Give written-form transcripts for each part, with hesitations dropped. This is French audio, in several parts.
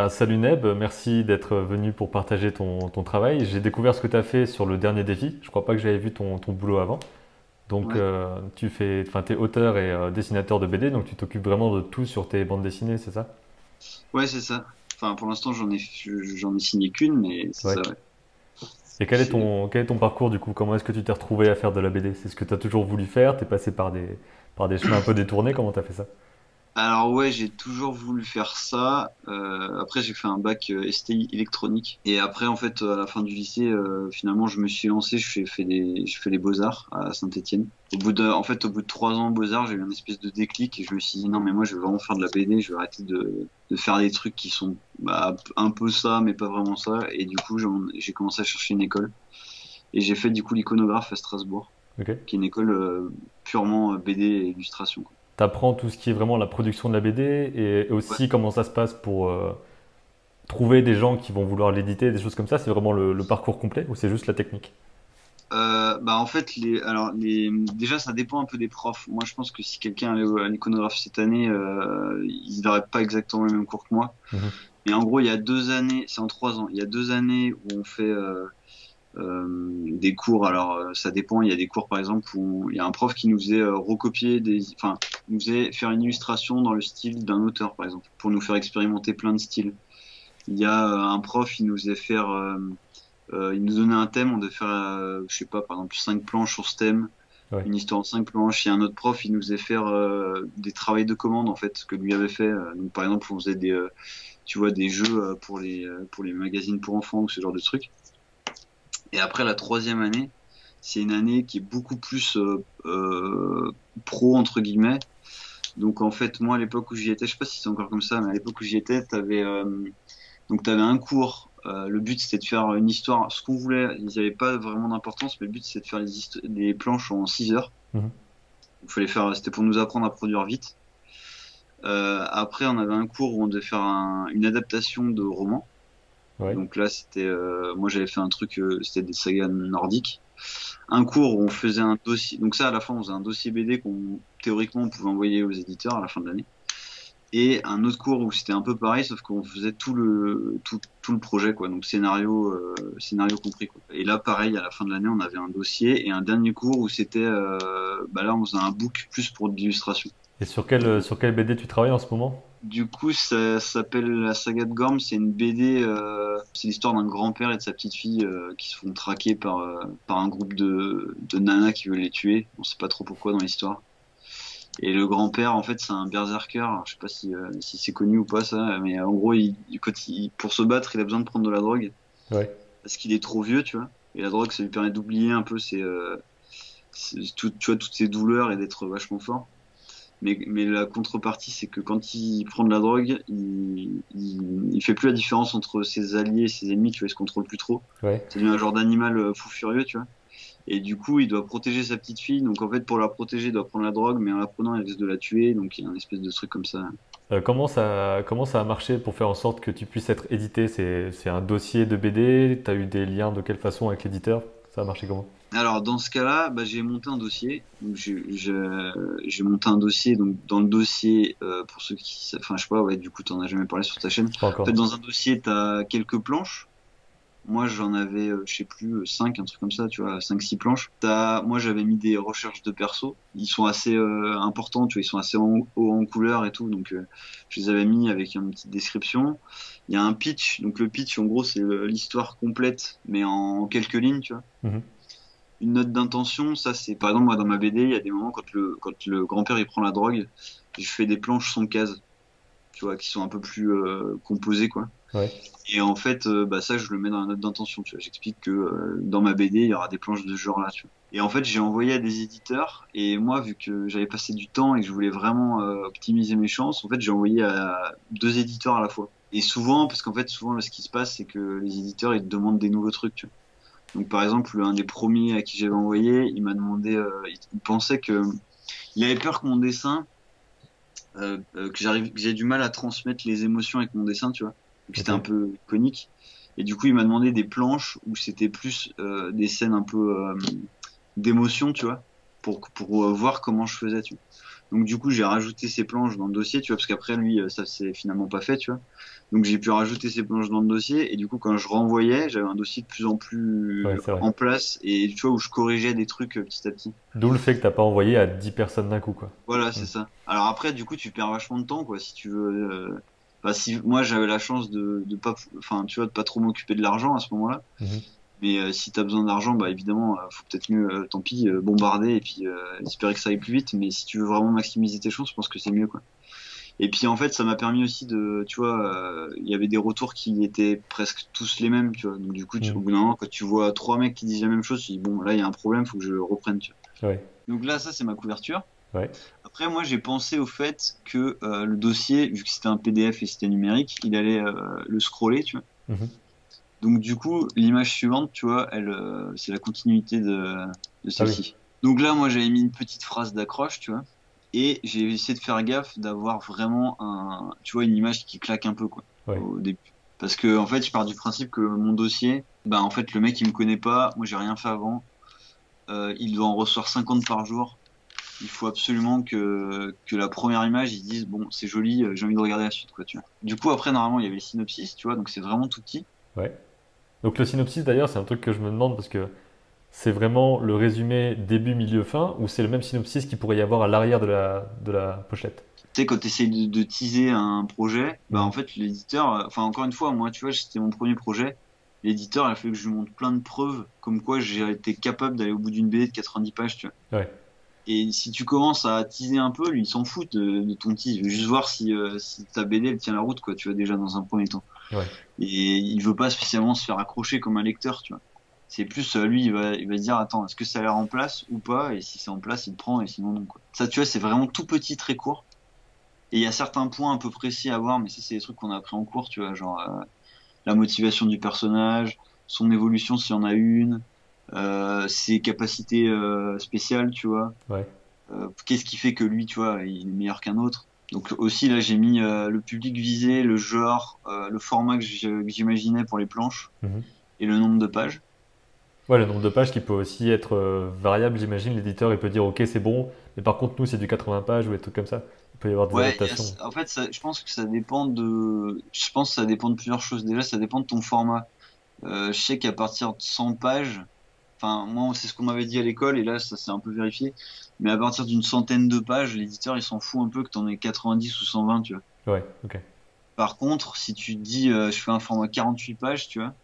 Salut Neb, merci d'être venu pour partager ton travail. J'ai découvert ce que tu as fait sur le dernier défi. Je crois pas que j'avais vu ton boulot avant. Donc Ouais, t'es auteur et dessinateur de BD, donc tu t'occupes vraiment de tout sur tes bandes dessinées, c'est ça? ouais, c'est ça. Enfin, pour l'instant, j'en ai signé qu'une, mais c'est Ouais. ça, ouais. Et C'est- quel est ton parcours du coup? Comment est-ce que tu t'es retrouvé à faire de la BD? C'est ce que tu as toujours voulu faire? T'es passé par des chemins un peu détournés? Comment t'as fait ça? Alors ouais, j'ai toujours voulu faire ça. Après, j'ai fait un bac STI électronique. Et après, en fait, à la fin du lycée, finalement, je me suis lancé. J'ai fait les Beaux-Arts à Saint-Étienne. Au bout de 3 ans Beaux-Arts, j'ai eu une espèce de déclic et je me suis dit non, mais moi, je veux vraiment faire de la BD. Je vais arrêter de faire des trucs qui sont un peu ça, mais pas vraiment ça. Et du coup, j'ai commencé à chercher une école. Et j'ai fait du coup l'iconographe à Strasbourg, Ok. qui est une école purement BD et illustration, quoi. T'apprends tout ce qui est vraiment la production de la BD et Ouais. aussi comment ça se passe pour trouver des gens qui vont vouloir l'éditer, des choses comme ça. C'est vraiment le parcours complet ou c'est juste la technique? En fait, déjà, ça dépend un peu des profs. Moi, je pense que si quelqu'un allait à l'iconographe cette année, il n'aurait pas exactement le même cours que moi. Mhm. Mais en gros, il y a 2 années, c'est en 3 ans. Il y a 2 années où on fait des cours. Alors, ça dépend. Il y a des cours, par exemple, où il y a un prof qui nous faisait enfin, nous faisait faire une illustration dans le style d'un auteur, par exemple, pour nous faire expérimenter plein de styles. Il y a un prof, il nous faisait faire il nous donnait un thème, on devait faire, je sais pas, par exemple, 5 planches sur ce thème, Ouais. une histoire en 5 planches. Il y a un autre prof, il nous faisait faire des travails de commande, en fait, ce que lui avait fait. Donc, par exemple, on faisait tu vois, des jeux pour les magazines pour enfants ou ce genre de trucs. Et après, la troisième année, c'est une année qui est beaucoup plus pro, entre guillemets. Donc, en fait, moi, à l'époque où j'y étais, je sais pas si c'est encore comme ça, mais à l'époque où j'y étais, donc, tu avais un cours. Le but, c'était de faire une histoire. Ce qu'on voulait, ils n'avaient pas vraiment d'importance, mais le but, c'était de faire les planches en 6 heures. Mhm. C'était pour nous apprendre à produire vite. Après, on avait un cours où on devait faire une adaptation de roman. Ouais. Donc là, moi, j'avais fait un truc, c'était des sagas nordiques. Un cours où on faisait un dossier. Donc ça, à la fin, on faisait un dossier BD théoriquement, on pouvait envoyer aux éditeurs à la fin de l'année. Et un autre cours où c'était un peu pareil, sauf qu'on faisait tout le projet, quoi. Donc scénario compris, quoi. Et là, pareil, à la fin de l'année, on avait un dossier et un dernier cours où là, on faisait un book plus pour de l'illustration. Et Donc, sur quelle BD tu travailles en ce moment? du coup, ça s'appelle La Saga de Gorm. C'est une BD, c'est l'histoire d'un grand-père et de sa petite-fille qui se font traquer par un groupe de nanas qui veulent les tuer. On sait pas trop pourquoi dans l'histoire. Et le grand-père, en fait, c'est un berserker. Alors, je sais pas si c'est connu ou pas ça, mais en gros, pour se battre, il a besoin de prendre de la drogue Ouais. parce qu'il est trop vieux, tu vois. Et la drogue, ça lui permet d'oublier un peu tu vois, toutes ses douleurs et d'être vachement fort. Mais la contrepartie, c'est que quand il prend de la drogue, il fait plus la différence entre ses alliés et ses ennemis, tu vois, il se contrôle plus trop. Ouais. Ça devient un genre d'animal fou furieux, tu vois. Et du coup, il doit protéger sa petite fille. Donc en fait, pour la protéger, il doit prendre la drogue, mais en la prenant, il risque de la tuer. Donc il y a un espèce de truc comme ça. Comment ça a marché pour faire en sorte que tu puisses être édité? C'est un dossier de BD? Tu as eu des liens de quelle façon avec l'éditeur? Ça a marché comment? Alors dans ce cas-là, j'ai monté un dossier. Donc j'ai monté un dossier. Donc dans le dossier, pour ceux enfin je sais pas, ouais, du coup t'en as jamais parlé sur ta chaîne. Pas En fait, encore. dans un dossier, t'as quelques planches. Moi, j'en avais, je sais plus, 5, un truc comme ça, tu vois, 5, 6 planches. Moi, j'avais mis des recherches de perso. Ils sont assez importants, tu vois, ils sont assez hauts en couleur et tout. Donc, je les avais mis avec une petite description. Il y a un pitch. Donc, le pitch, en gros, c'est l'histoire complète, mais en quelques lignes, tu vois. Mhm. Une note d'intention, ça, c'est, par exemple, moi, dans ma BD, il y a des moments quand le grand-père, il prend la drogue, je fais des planches sans case, tu vois, qui sont un peu plus composées, quoi. Ouais. Et en fait, ça, je le mets dans la note d'intention, tu vois. J'explique que dans ma BD, il y aura des planches de ce genre-là, tu vois. Et en fait, j'ai envoyé à des éditeurs. Et moi, vu que j'avais passé du temps et que je voulais vraiment optimiser mes chances, en fait, j'ai envoyé à 2 éditeurs à la fois. Et souvent, parce qu'en fait, souvent, là, ce qui se passe, c'est que les éditeurs, ils te demandent des nouveaux trucs, tu vois. Donc, par exemple, un des premiers à qui j'avais envoyé, il m'a demandé, il pensait il avait peur que mon dessin, que j'ai du mal à transmettre les émotions avec mon dessin, tu vois. Donc Ok. c'était un peu iconique. Et du coup, il m'a demandé des planches où c'était plus des scènes un peu d'émotion, tu vois, pour voir comment je faisais, tu vois. Donc du coup, j'ai rajouté ces planches dans le dossier, tu vois, parce qu'après lui, ça s'est finalement pas fait, tu vois. Donc j'ai pu rajouter ces planches dans le dossier et du coup, quand je renvoyais, j'avais un dossier de plus en Ouais, plus c'est vrai. en place et tu vois où je corrigeais des trucs petit à petit. D'où le fait que t'as pas envoyé à 10 personnes d'un coup, quoi. Voilà, Mm. c'est ça. Alors après, du coup, tu perds vachement de temps, quoi, si tu veux. Enfin, si moi j'avais la chance de pas, enfin, tu vois, de pas trop m'occuper de l'argent à ce moment-là. Mhm. Mais si t'as besoin d'argent, bah évidemment, faut peut-être mieux, tant pis, bombarder et puis espérer que ça aille plus vite. Mais si tu veux vraiment maximiser tes chances, je pense que c'est mieux, quoi. Et puis en fait, ça m'a permis aussi de, tu vois, il y avait des retours qui étaient presque tous les mêmes, tu vois. Donc du coup, au Mm. bout d'un moment, quand tu vois trois mecs qui disent la même chose, tu dis bon, là il y a un problème, faut que je reprenne, tu Ouais, vois. Donc là, ça c'est ma couverture. ouais. Après, moi, j'ai pensé au fait que le dossier, vu que c'était un PDF et c'était numérique, il allait le scroller, tu vois. Mhm. Donc du coup, l'image suivante, tu vois, elle, c'est la continuité de Ah oui, celle-ci. Donc là, moi, j'avais mis une petite phrase d'accroche, tu vois, et j'ai essayé de faire gaffe d'avoir vraiment tu vois, une image qui claque un peu, quoi, ouais. au début. Parce que en fait, je pars du principe que mon dossier, bah en fait, le mec, il me connaît pas, moi, j'ai rien fait avant, il doit en recevoir 50 par jour. Il faut absolument que la première image, ils disent, bon, c'est joli, j'ai envie de regarder la suite, quoi, tu vois. Du coup, après, normalement, il y avait le synopsis, tu vois, donc c'est vraiment tout petit. Ouais. Donc le synopsis d'ailleurs, c'est un truc que je me demande parce que c'est vraiment le résumé début, milieu, fin ou c'est le même synopsis qu'il pourrait y avoir à l'arrière de la pochette? Tu sais, quand tu essayes de teaser un projet, bah en Mhm. fait, l'éditeur, enfin encore une fois, moi, tu vois, c'était mon premier projet. L'éditeur, il a fait que je lui montre plein de preuves comme quoi j'ai été capable d'aller au bout d'une BD de 90 pages, tu vois. Ouais, Et si tu commences à teaser un peu, lui, il s'en fout de ton tease. Il veut juste voir si ta BD, elle tient la route, quoi, tu vois, déjà dans un premier temps. ouais, Et il veut pas spécialement se faire accrocher comme un lecteur, tu vois. C'est plus, lui, il va se dire, attends, est-ce que ça a l'air en place ou pas? Et si c'est en place, il prend, et sinon, non, quoi. Ça, tu vois, c'est vraiment tout petit, très court. Et il y a certains points un peu précis à voir, mais ça, c'est des trucs qu'on a appris en cours, tu vois, genre la motivation du personnage, son évolution s'il y en a une, ses capacités spéciales, tu vois. ouais. Qu'est-ce qui fait que lui, tu vois, il est meilleur qu'un autre. Donc aussi, là, j'ai mis le public visé, le genre, le format que j'imaginais pour les planches Mhm. et le nombre de pages. Ouais, le nombre de pages qui peut aussi être variable, j'imagine. L'éditeur, il peut dire, ok, c'est bon, mais par contre, nous, c'est du 80 pages ou des trucs comme ça. Il peut y avoir des Ouais, adaptations. en fait, je pense que ça dépend je pense que ça dépend de plusieurs choses. Déjà, ça dépend de ton format. Je sais qu'à partir de 100 pages, enfin, moi, c'est ce qu'on m'avait dit à l'école, et là, ça s'est un peu vérifié. Mais à partir d'une centaine de pages, l'éditeur, il s'en fout un peu que t'en aies 90 ou 120, tu vois. Ouais, ok. Par contre, si tu te dis, je fais un format 48 pages, tu vois,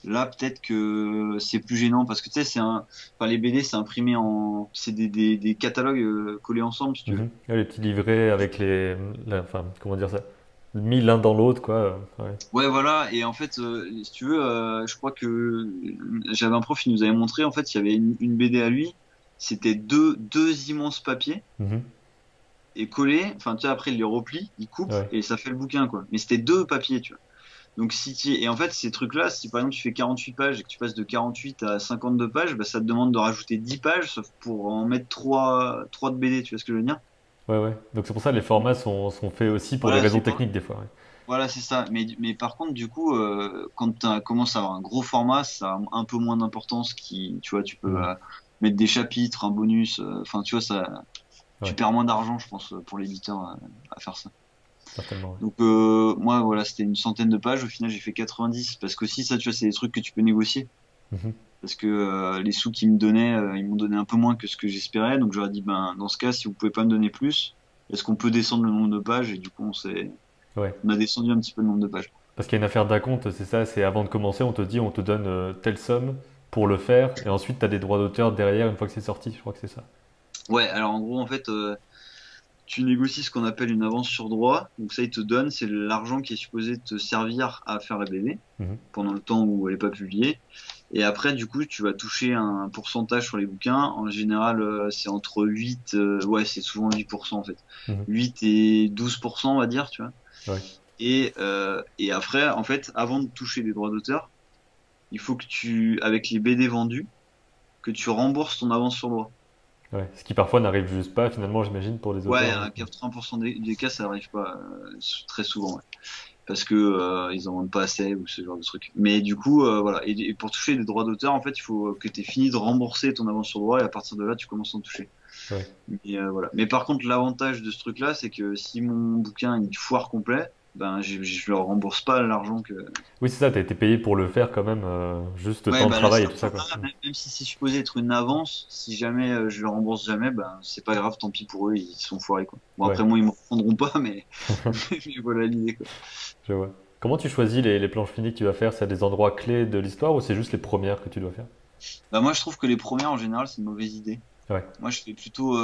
là, peut-être que c'est plus gênant, parce que tu sais, enfin, les BD, c'est imprimé c'est des catalogues collés ensemble, si tu veux. Mhm. Ouais, les petits livrets avec enfin, comment dire ça? Mis l'un dans l'autre, quoi. Ouais. Ouais, voilà. Et en fait, si tu veux, je crois que j'avais un prof qui nous avait montré, en fait, il y avait une BD à lui. C'était deux immenses papiers Mhm. et collés. Enfin, tu sais, après, il les replie, il coupe Ouais. et ça fait le bouquin, quoi. Mais c'était deux papiers, tu vois. Donc, et en fait, ces trucs-là, si par exemple tu fais 48 pages et que tu passes de 48 à 52 pages, bah, ça te demande de rajouter 10 pages, sauf pour en mettre trois de BD, tu vois ce que je veux dire? Ouais, ouais. Donc c'est pour ça que les formats sont faits aussi pour des Voilà, raisons c'est pas. techniques des fois. Ouais. Voilà, c'est ça. Mais par contre, du coup, quand tu commences à avoir un gros format, ça a un peu moins d'importance. Tu vois, tu peux Mhm. mettre des chapitres, un bonus. Enfin, tu vois, ça, tu Ouais, perds moins d'argent, je pense, pour l'éditeur à faire ça. certainement. Ouais. Donc, moi, voilà, c'était une centaine de pages. Au final, j'ai fait 90 parce qu'aussi, ça, tu vois, c'est des trucs que tu peux négocier. Mhm. Parce que les sous qu'ils me donnaient, ils m'ont donné un peu moins que ce que j'espérais. Donc, j'aurais dit, ben, dans ce cas, si vous pouvez pas me donner plus, est-ce qu'on peut descendre le nombre de pages? Et du coup, Ouais. on a descendu un petit peu le nombre de pages. Parce qu'il y a une affaire d'acompte, c'est ça, c'est avant de commencer, on te dit, on te donne telle somme pour le faire, et ensuite tu as des droits d'auteur derrière une fois que c'est sorti, je crois que c'est ça. Ouais, alors en gros, en fait, tu négocies ce qu'on appelle une avance sur droit. Donc ça, ils te donnent, c'est l'argent qui est supposé te servir à faire la BD Mhm. pendant le temps où elle n'est pas publiée. Et après, du coup, tu vas toucher un pourcentage sur les bouquins. En général, c'est entre 8, ouais, c'est souvent 8% en fait. Mhm. 8 et 12%, on va dire, tu vois. Ouais. Et après, en fait, avant de toucher les droits d'auteur, il faut que avec les BD vendus, que tu rembourses ton avance sur droit. Ouais. Ce qui parfois n'arrive juste pas finalement, j'imagine, pour les Ouais, auteurs. à 80% des cas, ça arrive pas très souvent, ouais. Parce que ils en vendent pas assez ou ce genre de truc. Mais du coup, voilà. Et pour toucher les droits d'auteur, en fait, il faut que tu aies fini de rembourser ton avance sur droit et à partir de là, tu commences à en toucher. Ouais. Mais voilà. Mais par contre, l'avantage de ce truc-là, c'est que si mon bouquin il foire complet, ben je leur rembourse pas l'argent que. Oui, c'est ça, t'as été payé pour le faire quand même, juste Ouais, temps de bah là, travail c'est et tout ça, quoi. même si c'est supposé être une avance, si jamais je le rembourse jamais, ben c'est pas grave, tant pis pour eux, ils sont foirés quoi. Bon Ouais, après moi ils me reprendront pas, mais, mais voilà l'idée quoi. je vois. Comment tu choisis les planches finies que tu vas faire? C'est à des endroits clés de l'histoire ou c'est juste les premières que tu dois faire? Bah moi je trouve que les premières en général c'est une mauvaise idée. Ouais. Moi je fais plutôt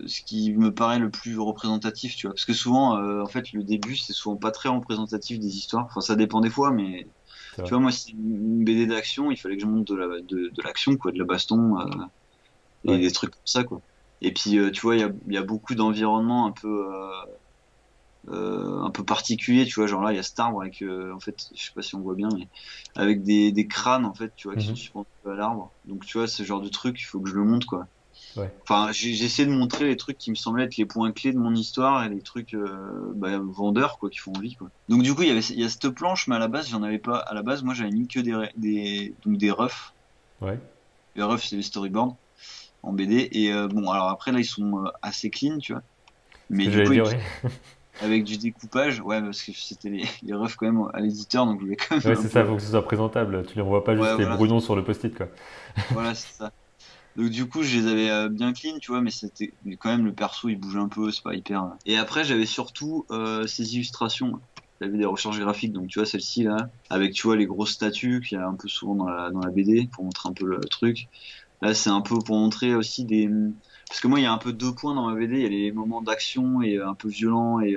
ce qui me paraît le plus représentatif, tu vois. Parce que souvent, en fait, le début, c'est souvent pas très représentatif des histoires. Enfin, ça dépend des fois, mais C'est tu vrai. vois, moi, c'est une BD d'action, il fallait que je monte de l'action, quoi, de la baston, et Ouais. des trucs comme ça, quoi. Et puis, tu vois, il y a beaucoup d'environnements un peu particuliers, tu vois. Genre là, il y a cet arbre avec, en fait, je sais pas si on voit bien, mais avec des crânes, en fait, tu vois, qui sont Mhm. suspendus à l'arbre. Donc, tu vois, ce genre de truc, il faut que je le monte, quoi. Ouais. Enfin, j'essaie de montrer les trucs qui me semblaient être les points clés de mon histoire et les trucs bah, vendeurs quoi, qui font envie quoi. Donc du coup, il y a cette planche, mais à la base, j'en avais pas. À la base, moi, j'avais mis que donc des refs. Ouais. Les refs, c'est les storyboards en BD. Et bon, alors après là, ils sont assez clean, tu vois. Ce Mais que du j'allais coup, dire, oui. avec du découpage, ouais, parce que c'était les refs quand même à l'éditeur, donc je voulais quand même Ouais, un c'est ça, il peu. faut que ce soit présentable. Tu les envoies pas Ouais, juste les voilà, brouillons sur le post-it, quoi. voilà, c'est ça. Donc du coup, je les avais bien clean, tu vois, mais c'était mais quand même le perso, il bouge un peu, c'est pas hyper. Et après, j'avais surtout ces illustrations. J'avais des recherches graphiques, donc tu vois celle-ci là, avec tu vois les grosses statues qu'il y a un peu souvent dans la BD pour montrer un peu le truc. Là, c'est un peu pour montrer aussi des parce que moi, il y a un peu deux points dans ma BD. Il y a les moments d'action et un peu violents et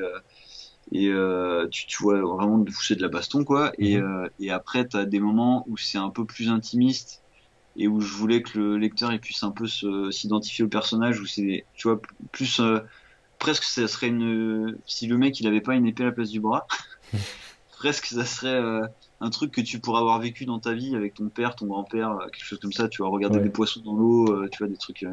tu vois vraiment de toucher de la baston quoi. Mhm. Et après, t'as des moments où c'est un peu plus intimiste et où je voulais que le lecteur il puisse un peu s'identifier au personnage où c'est tu vois plus presque ça serait une si le mec il avait pas une épée à la place du bras presque ça serait un truc que tu pourrais avoir vécu dans ta vie avec ton père ton grand-père quelque chose comme ça tu vois regarder des Ouais. poissons dans l'eau tu vois des trucs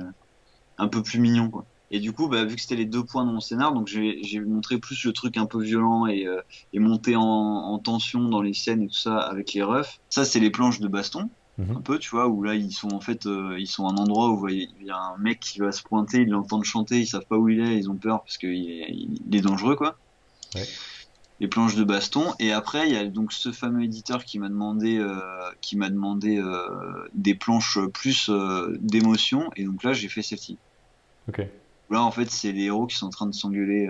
un peu plus mignons quoi et du coup bah vu que c'était les deux points de mon scénar donc j'ai montré plus le truc un peu violent et monté en tension dans les scènes et tout ça avec les refs ça c'est les planches de baston Mhm. un peu, tu vois, où là ils sont en fait, ils sont à un endroit où il y a un mec qui va se pointer, ils l'entendent chanter, ils savent pas où il est, ils ont peur parce il est dangereux, quoi. Ouais. Les planches de baston. Et après, il y a donc ce fameux éditeur qui m'a demandé des planches plus d'émotion. Et donc là, j'ai fait celle-ci. Ok. Là, en fait, c'est les héros qui sont en train de s'engueuler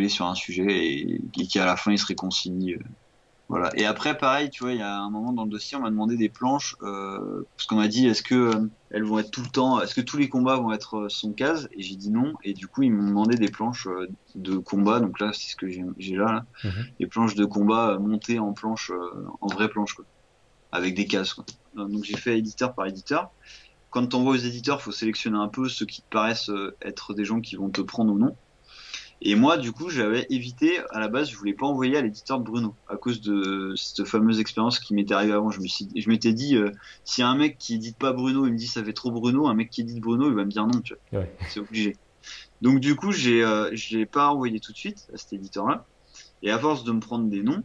sur un sujet et qui à la fin ils se réconcilient. Voilà. Et après, pareil, tu vois, il y a un moment dans le dossier, on m'a demandé des planches, parce qu'on m'a dit, est-ce que elles vont être tout le temps, est-ce que tous les combats vont être son case? Et j'ai dit non. Et du coup, ils m'ont demandé des planches de combat. Donc là, c'est ce que j'ai là, Mhm. des planches de combat montées en planches, en vraies planches, quoi, avec des cases, quoi. Donc j'ai fait éditeur par éditeur. Quand t'envoies aux éditeurs, faut sélectionner un peu ceux qui te paraissent être des gens qui vont te prendre ou non. Et moi, du coup, j'avais évité, à la base, je voulais pas envoyer à l'éditeur de Bruno, à cause de cette fameuse expérience qui m'était arrivée avant. Je m'étais dit, si un mec qui édite pas Bruno, il me dit ça fait trop Bruno, un mec qui édite Bruno, il va me dire non, tu vois. Ouais. C'est obligé. Donc, du coup, je l'ai pas envoyé tout de suite à cet éditeur-là. Et à force de me prendre des noms,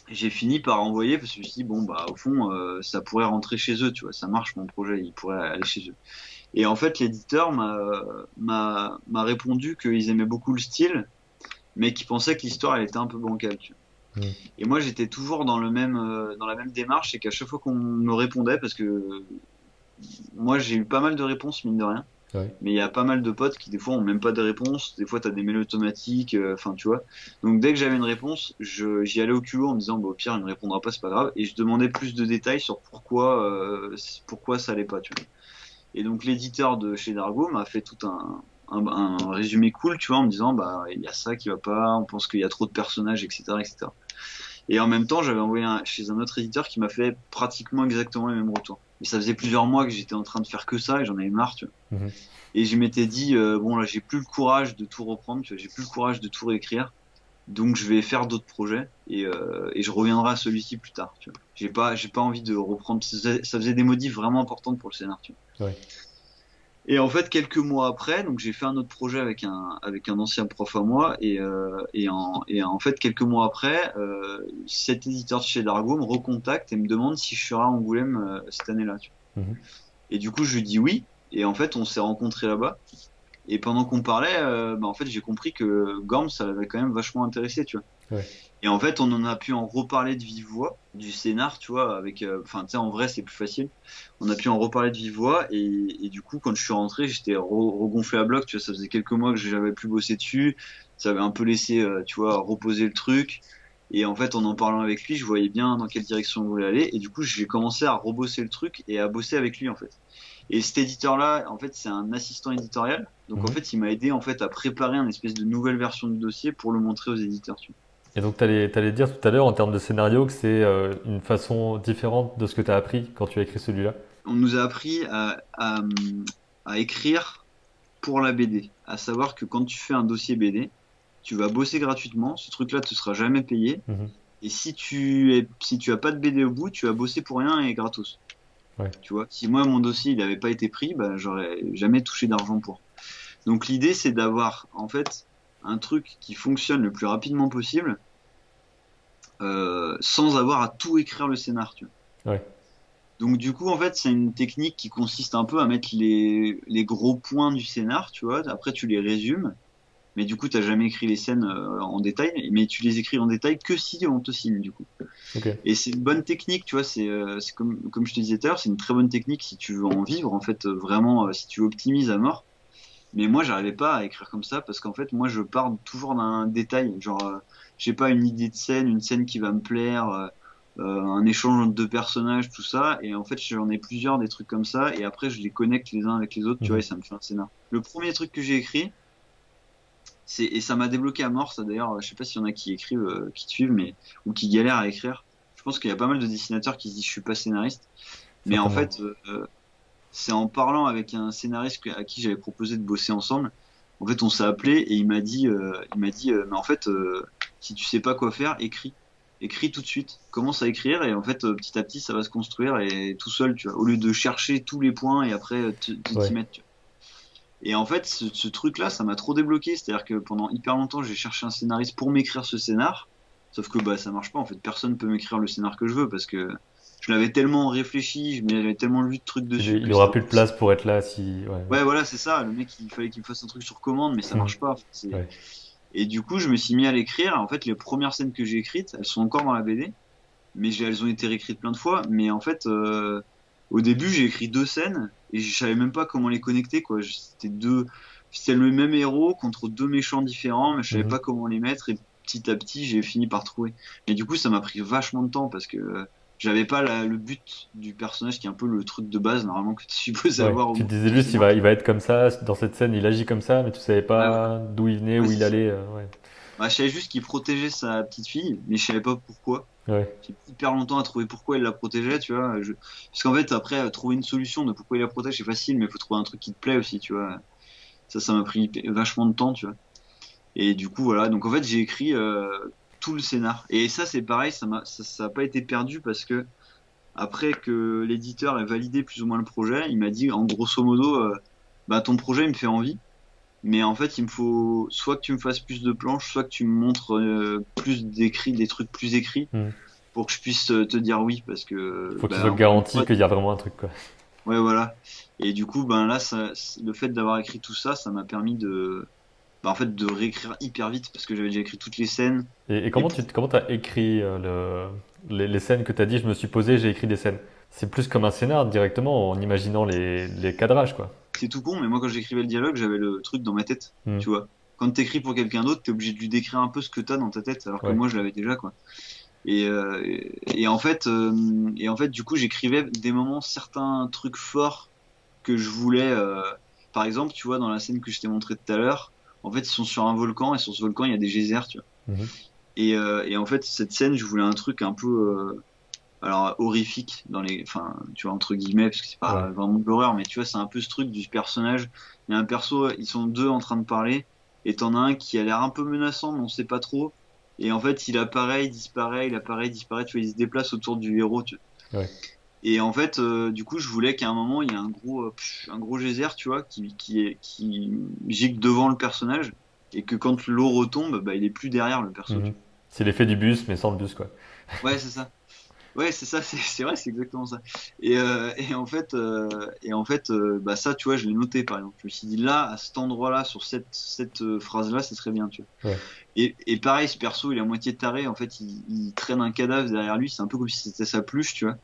j'ai fini par envoyer parce que je me suis dit, bon, bah, au fond, ça pourrait rentrer chez eux, tu vois. Ça marche, mon projet, il pourrait aller chez eux. Et en fait, l'éditeur m'a répondu qu'ils aimaient beaucoup le style, mais qui pensait que l'histoire elle était un peu bancale. Tu vois. Mhm. Et moi j'étais toujours dans la même démarche, et qu'à chaque fois qu'on me répondait, parce que moi j'ai eu pas mal de réponses mine de rien, Ouais. mais il y a pas mal de potes qui des fois ont même pas de réponse, des fois t'as des mails automatiques, enfin tu vois. Donc dès que j'avais une réponse, j'y allais au culot en me disant bah, au pire il me répondra pas, c'est pas grave, et je demandais plus de détails sur pourquoi ça allait pas, tu vois. Et donc l'éditeur de chez Dargo m'a fait tout un résumé cool, tu vois, en me disant bah il y a ça qui va pas, on pense qu'il y a trop de personnages, etc., etc. Et en même temps, j'avais envoyé chez un autre éditeur qui m'a fait pratiquement exactement les mêmes retours. Mais ça faisait plusieurs mois que j'étais en train de faire que ça et j'en avais marre, tu vois. Mhm. Et je m'étais dit bon là j'ai plus le courage de tout reprendre, tu vois, j'ai plus le courage de tout réécrire. Donc je vais faire d'autres projets et je reviendrai à celui-ci plus tard. Tu vois. J'ai pas envie de reprendre. Ça faisait des modifs vraiment importantes pour le scénar. Tu vois. Ouais. Et en fait, quelques mois après, donc j'ai fait un autre projet avec un ancien prof à moi, et en fait, quelques mois après, cet éditeur de chez Dargo me recontacte et me demande si je serai à Angoulême cette année-là. Tu vois. Mhm. Et du coup, je lui dis oui, Et en fait, on s'est rencontrés là-bas. Et pendant qu'on parlait, bah, en fait, j'ai compris que Gorm, ça l'avait quand même vachement intéressé, tu vois. Ouais. Et en fait, on en a pu en reparler de vive voix, du scénar, tu vois, avec, enfin, tu sais, en vrai, c'est plus facile. On a pu en reparler de vive voix, et du coup, quand je suis rentré, j'étais regonflé à bloc, tu vois, ça faisait quelques mois que j'avais plus bossé dessus, ça avait un peu laissé, tu vois, reposer le truc. Et en fait, en parlant avec lui, je voyais bien dans quelle direction on voulait aller, et du coup, j'ai commencé à rebosser le truc et à bosser avec lui, en fait. Et cet éditeur-là, en fait, c'est un assistant éditorial. Donc, en Mhm. fait, il m'a aidé en fait à préparer une espèce de nouvelle version du dossier pour le montrer aux éditeurs. Tu Et donc, tu allais dire tout à l'heure, en termes de scénario, que c'est une façon différente de ce que tu as appris quand tu as écrit celui-là. On nous a appris à écrire pour la BD. À savoir que quand tu fais un dossier BD, tu vas bosser gratuitement. Ce truc-là te sera jamais payé. Mhm. Et si tu as pas de BD au bout, tu vas bosser pour rien et gratos. Ouais. Tu vois, si moi mon dossier il n'avait pas été pris, bah, j'aurais jamais touché d'argent pour. Donc l'idée c'est d'avoir en fait un truc qui fonctionne le plus rapidement possible, sans avoir à tout écrire le scénar. Tu vois. Ouais. Donc du coup en fait c'est une technique qui consiste un peu à mettre les gros points du scénar, tu vois. Après tu les résumes, mais du coup t'as jamais écrit les scènes en détail, mais tu les écris en détail que si on te signe du coup. Ok. Et c'est une bonne technique, tu vois, c'est comme je te disais tout à l'heure, c'est une très bonne technique si tu veux en vivre, en fait, vraiment, si tu optimises à mort. Mais moi, j'arrivais pas à écrire comme ça parce qu'en fait, moi, je pars toujours d'un détail. Genre, j'ai pas une idée de scène, une scène qui va me plaire, un échange entre deux personnages, tout ça. Et en fait, j'en ai plusieurs des trucs comme ça. Et après, je les connecte les uns avec les autres, tu vois, et Mhm. ça me fait un scénar. Le premier truc que j'ai écrit, et ça m'a débloqué à mort, ça d'ailleurs, je sais pas s'il y en a qui écrivent, qui te suivent, mais, ou qui galèrent à écrire. Je pense qu'il y a pas mal de dessinateurs qui se disent je suis pas scénariste. Mais en Certainement. fait, c'est en parlant avec un scénariste à qui j'avais proposé de bosser ensemble. En fait, on s'est appelé et il m'a dit, mais en fait, si tu sais pas quoi faire, écris. Écris tout de suite. Commence à écrire et en fait, petit à petit, ça va se construire et tout seul, tu vois. Au lieu de chercher tous les points et après t'y Ouais. mettre, tu vois. Et en fait, ce truc-là, ça m'a trop débloqué. C'est-à-dire que pendant hyper longtemps, j'ai cherché un scénariste pour m'écrire ce scénar. Sauf que bah ça marche pas. En fait, personne peut m'écrire le scénar que je veux parce que je l'avais tellement réfléchi, j'avais tellement lu de trucs dessus Il que c'était aura plus de place impossible. pour être là si. Ouais. Ouais, voilà, c'est ça. Le mec, il fallait qu'il me fasse un truc sur commande, mais ça Mhm. marche pas. Ouais. Et du coup, je me suis mis à l'écrire. En fait, les premières scènes que j'ai écrites, elles sont encore dans la BD, mais elles ont été réécrites plein de fois. Mais en fait, au début, j'ai écrit deux scènes et je savais même pas comment les connecter, quoi. C'était le même héros contre deux méchants différents, mais je savais Mhm. pas comment les mettre. Et petit à petit, j'ai fini par trouver. Mais du coup, ça m'a pris vachement de temps parce que j'avais pas le but du personnage qui est un peu le truc de base normalement que tu es supposé Ouais. avoir au Tu bout te disais du juste scénar. il va être comme ça, dans cette scène, il agit comme ça, mais tu savais Ouais, pas d'où il venait, ouais, où il c'est ça. allait. Ouais. Bah, je savais juste qu'il protégeait sa petite fille, mais je savais pas pourquoi. Ouais. J'ai mis hyper longtemps à trouver pourquoi il la protégeait, tu vois. Parce qu'en fait, après, trouver une solution de pourquoi il la protège, c'est facile, mais il faut trouver un truc qui te plaît aussi, tu vois. Ça m'a pris vachement de temps, tu vois. Et du coup, voilà. Donc, en fait, j'ai écrit tout le scénar. Et ça, c'est pareil, ça a pas été perdu parce que après que l'éditeur ait validé plus ou moins le projet, il m'a dit, en grosso modo, bah, ton projet, il me fait envie. Mais en fait, il me faut soit que tu me fasses plus de planches, soit que tu me montres plus d'écrits, des trucs plus écrits, Mhm. pour que je puisse te dire oui, parce que, Faut qu'il bah, soit encore une garanti fois, qu'il y a vraiment un truc, quoi. ouais, voilà. Et du coup, ben là, le fait d'avoir écrit tout ça, ça m'a permis bah, en fait, de réécrire hyper vite, parce que j'avais déjà écrit toutes les scènes. Et Et comment t'as écrit les scènes que t'as dit, je me suis posé, j'ai écrit des scènes. C'est plus comme un scénar directement en imaginant les cadrages, quoi. c'est tout con, mais moi, quand j'écrivais le dialogue, j'avais le truc dans ma tête, Hmm. tu vois. Quand t'écris pour quelqu'un d'autre, t'es obligé de lui décrire un peu ce que t'as dans ta tête, alors que Ouais. moi, je l'avais déjà, quoi. Et en fait, du coup, j'écrivais des moments, certains trucs forts que je voulais. Par exemple, tu vois, dans la scène que je t'ai montré tout à l'heure, en fait, ils sont sur un volcan et sur ce volcan, il y a des geysers, tu vois. Mhm. Et en fait, cette scène, je voulais un truc un peu, alors horrifique enfin, tu vois, entre guillemets, parce que c'est Ouais. pas vraiment de l'horreur, mais tu vois, c'est un peu ce truc du personnage. Il y a un perso, ils sont deux en train de parler, et t'en as un qui a l'air un peu menaçant, mais on sait pas trop. Et en fait, il apparaît, il disparaît, il apparaît, il disparaît, tu vois, il se déplace autour du héros, tu vois. Ouais. Et en fait, du coup, je voulais qu'à un moment, il y ait un gros geyser, tu vois, qui gicle devant le personnage, et que quand l'eau retombe, bah, il est plus derrière le perso, tu Mhm. C'est l'effet du bus, mais sans le bus, quoi. vois. Ouais, c'est ça. Ouais, c'est ça, c'est vrai, c'est exactement ça. Et en fait, bah ça, tu vois, je l'ai noté par exemple. Je me suis dit là, à cet endroit-là, sur cette phrase-là, c'est très bien, tu vois. Ouais. Et pareil, ce perso, il est à moitié taré. En fait, il traîne un cadavre derrière lui. C'est un peu comme si c'était sa pluche, tu vois.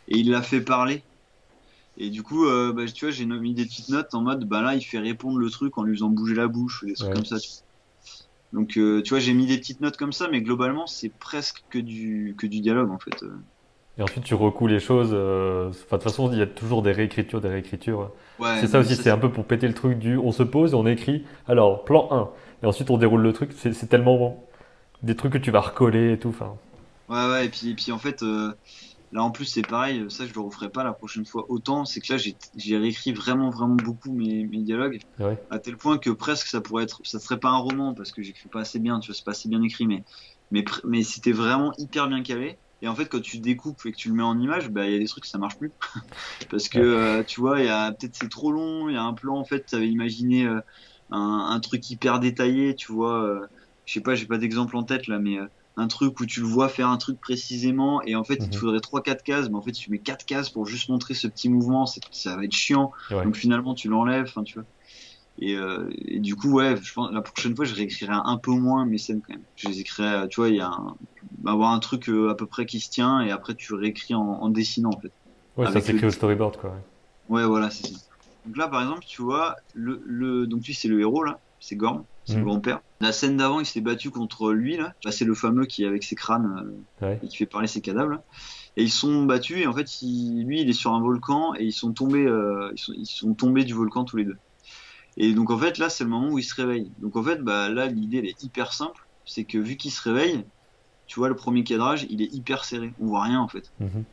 Et il l'a fait parler. Et du coup, bah, tu vois, j'ai mis des petites notes en mode, bah là, il fait répondre le truc en lui faisant bouger la bouche, ou des trucs Ouais. comme ça. Donc, tu vois, j'ai mis des petites notes comme ça, mais globalement, c'est presque que du dialogue, en fait. Et ensuite, tu recoues les choses. Enfin, de toute façon, il y a toujours des réécritures, des réécritures. Ouais, C'est ça non, mais aussi, ça, c'est un peu pour péter le truc du on se pose et on écrit. Alors, plan un. Et ensuite, on déroule le truc. C'est tellement des trucs que tu vas recoller et tout. Enfin, ouais, ouais. Et puis en fait, là, en plus, c'est pareil. Ça, je le referai pas la prochaine fois. Autant, c'est que là, j'ai réécrit vraiment, vraiment beaucoup mes dialogues, ouais. à tel point que presque ça pourrait être, ça serait pas un roman parce que j'écris pas assez bien, tu vois, c'est pas assez bien écrit, mais c'était vraiment hyper bien calé. Et en fait, quand tu découpes et que tu le mets en image, bah, il y a des trucs, ça marche plus. Parce que, Ouais. tu vois, il y a, peut-être c'est trop long, il y a un plan, en fait, tu avais imaginé, un truc hyper détaillé, tu vois, je sais pas, j'ai pas d'exemple en tête, là, mais, un truc où tu le vois faire un truc précisément, et en fait, il te Mhm. faudrait trois quatre cases, mais en fait, tu mets 4 cases pour juste montrer ce petit mouvement, ça va être chiant. Ouais. Donc finalement, tu l'enlèves, enfin, tu vois. Et du coup, ouais, je pense la prochaine fois, je réécrirai un peu moins mes scènes quand même. Je les écrirai, tu vois, il y a avoir un truc, à peu près qui se tient, et après tu réécris en dessinant en fait, Ouais, ça avec le s'écrit au dessin. storyboard, quoi. Ouais, voilà, c'est ça. Donc là, par exemple, tu vois, donc lui, c'est le héros là, c'est Gorm, c'est le Mhm. grand-père. La scène d'avant, il s'est battu contre lui là. Bah, c'est le fameux qui est avec ses crânes, Ouais. et qui fait parler ses cadavres là. Et ils sont battus, et en fait, lui, il est sur un volcan, et ils sont tombés, ils sont tombés du volcan tous les deux. Et donc en fait là c'est le moment où il se réveille. Donc en fait bah là l'idée elle est hyper simple, c'est que vu qu'il se réveille, tu vois le premier cadrage il est hyper serré, on voit rien en fait. Mhm.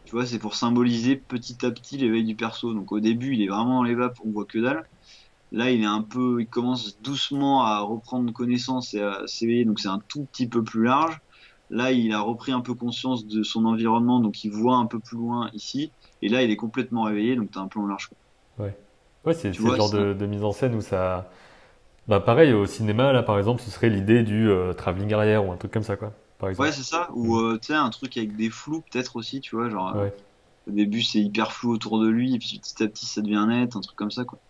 Tu vois c'est pour symboliser petit à petit l'éveil du perso. Donc au début il est vraiment dans les vapes, on voit que dalle. Là il commence doucement à reprendre connaissance et à s'éveiller, donc c'est un tout petit peu plus large. Là il a repris un peu conscience de son environnement, donc il voit un peu plus loin ici. Et là il est complètement réveillé, donc t'as un plan large, quoi. Ouais. Ouais, c'est Tu c'est le vois, genre de mise en scène où ça. Bah, pareil, au cinéma, là, par exemple, ce serait l'idée du travelling arrière ou un truc comme ça, quoi. Par ouais, exemple. c'est ça. Ou, Mhm. tu sais, un truc avec des flous, peut-être aussi, tu vois. Genre, Ouais. au début, c'est hyper flou autour de lui, et puis petit à petit, ça devient net, un truc comme ça, quoi.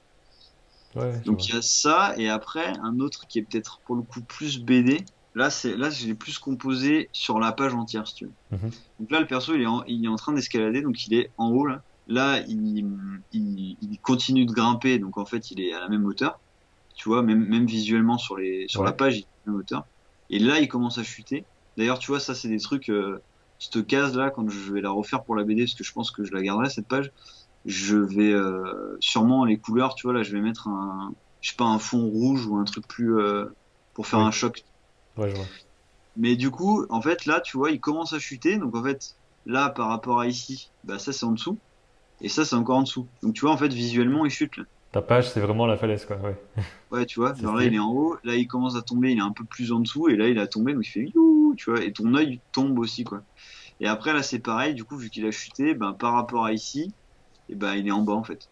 Ouais, ouais, je Donc, vois. il y a ça, et après, un autre qui est peut-être pour le coup plus BD. Là, je l'ai plus composé sur la page entière, si tu veux. Mhm. Donc là, le perso, il est en train d'escalader, donc il est en haut, là. Là, il continue de grimper, donc en fait, il est à la même hauteur. Tu vois, même visuellement sur la Ouais. page, il est à la même hauteur. Et là, il commence à chuter. D'ailleurs, tu vois, ça, c'est des trucs, cette case-là, quand je vais la refaire pour la BD, parce que je pense que je la garderai, cette page, je vais, sûrement les couleurs, tu vois, là, je vais mettre je sais pas, un fond rouge ou un truc plus, pour faire Oui. un choc. Ouais, je vois. Mais du coup, en fait, là, tu vois, il commence à chuter. Donc, en fait, là, par rapport à ici, bah, ça, c'est en dessous. Et ça, c'est encore en dessous. Donc, tu vois, en fait, visuellement, il chute, là. Ta page, c'est vraiment la falaise, quoi. Ouais. Ouais, tu vois, C'est genre là, il stylé. est en haut. Là, il commence à tomber. Il est un peu plus en dessous. Et là, il a tombé. Donc, il fait youh, tu vois. Et ton œil tombe aussi, quoi. Et après, là, c'est pareil. Du coup, vu qu'il a chuté, ben, par rapport à ici, et ben, il est en bas, en fait.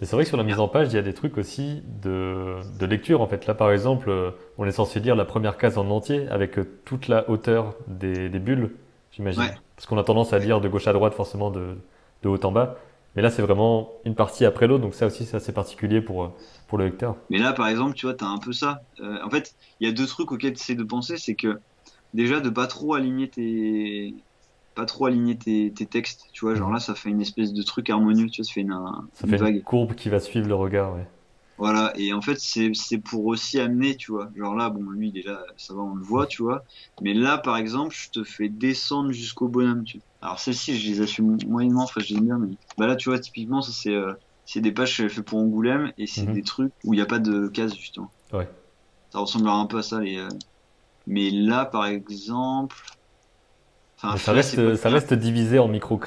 Mais c'est vrai que sur la mise en page, il y a des trucs aussi de lecture, en fait. Là, par exemple, on est censé lire la première case en entier avec toute la hauteur des bulles, j'imagine. Ouais. Parce qu'on a tendance à lire de gauche à droite, forcément, de haut en bas. Mais là, c'est vraiment une partie après l'autre, donc ça aussi, c'est assez particulier pour le lecteur. Mais là, par exemple, tu vois, t'as un peu ça. En fait, il y a deux trucs auxquels tu essaies de penser. C'est que, déjà, de pas trop aligner tes textes, tu vois, genre Mhm. là, ça fait une espèce de truc harmonieux, tu vois, ça fait Ça une fait une vague. courbe qui va suivre le regard, ouais. Voilà, et en fait, c'est pour aussi amener, tu vois, genre là, bon, lui, il est là, ça va, on le voit, tu vois, mais là, par exemple, je te fais descendre jusqu'au bonhomme, tu vois. Alors, celles-ci, je les assume moyennement, enfin, je les aime bien, mais bah là, tu vois, typiquement, ça, c'est des pages que j'avais fait pour Angoulême, et c'est Mhm. des trucs où il n'y a pas de case, justement. Ouais. Ça ressemblera un peu à ça, mais là, par exemple, enfin, Mais ça là, c'est pas reste, ça bien. reste divisé en micro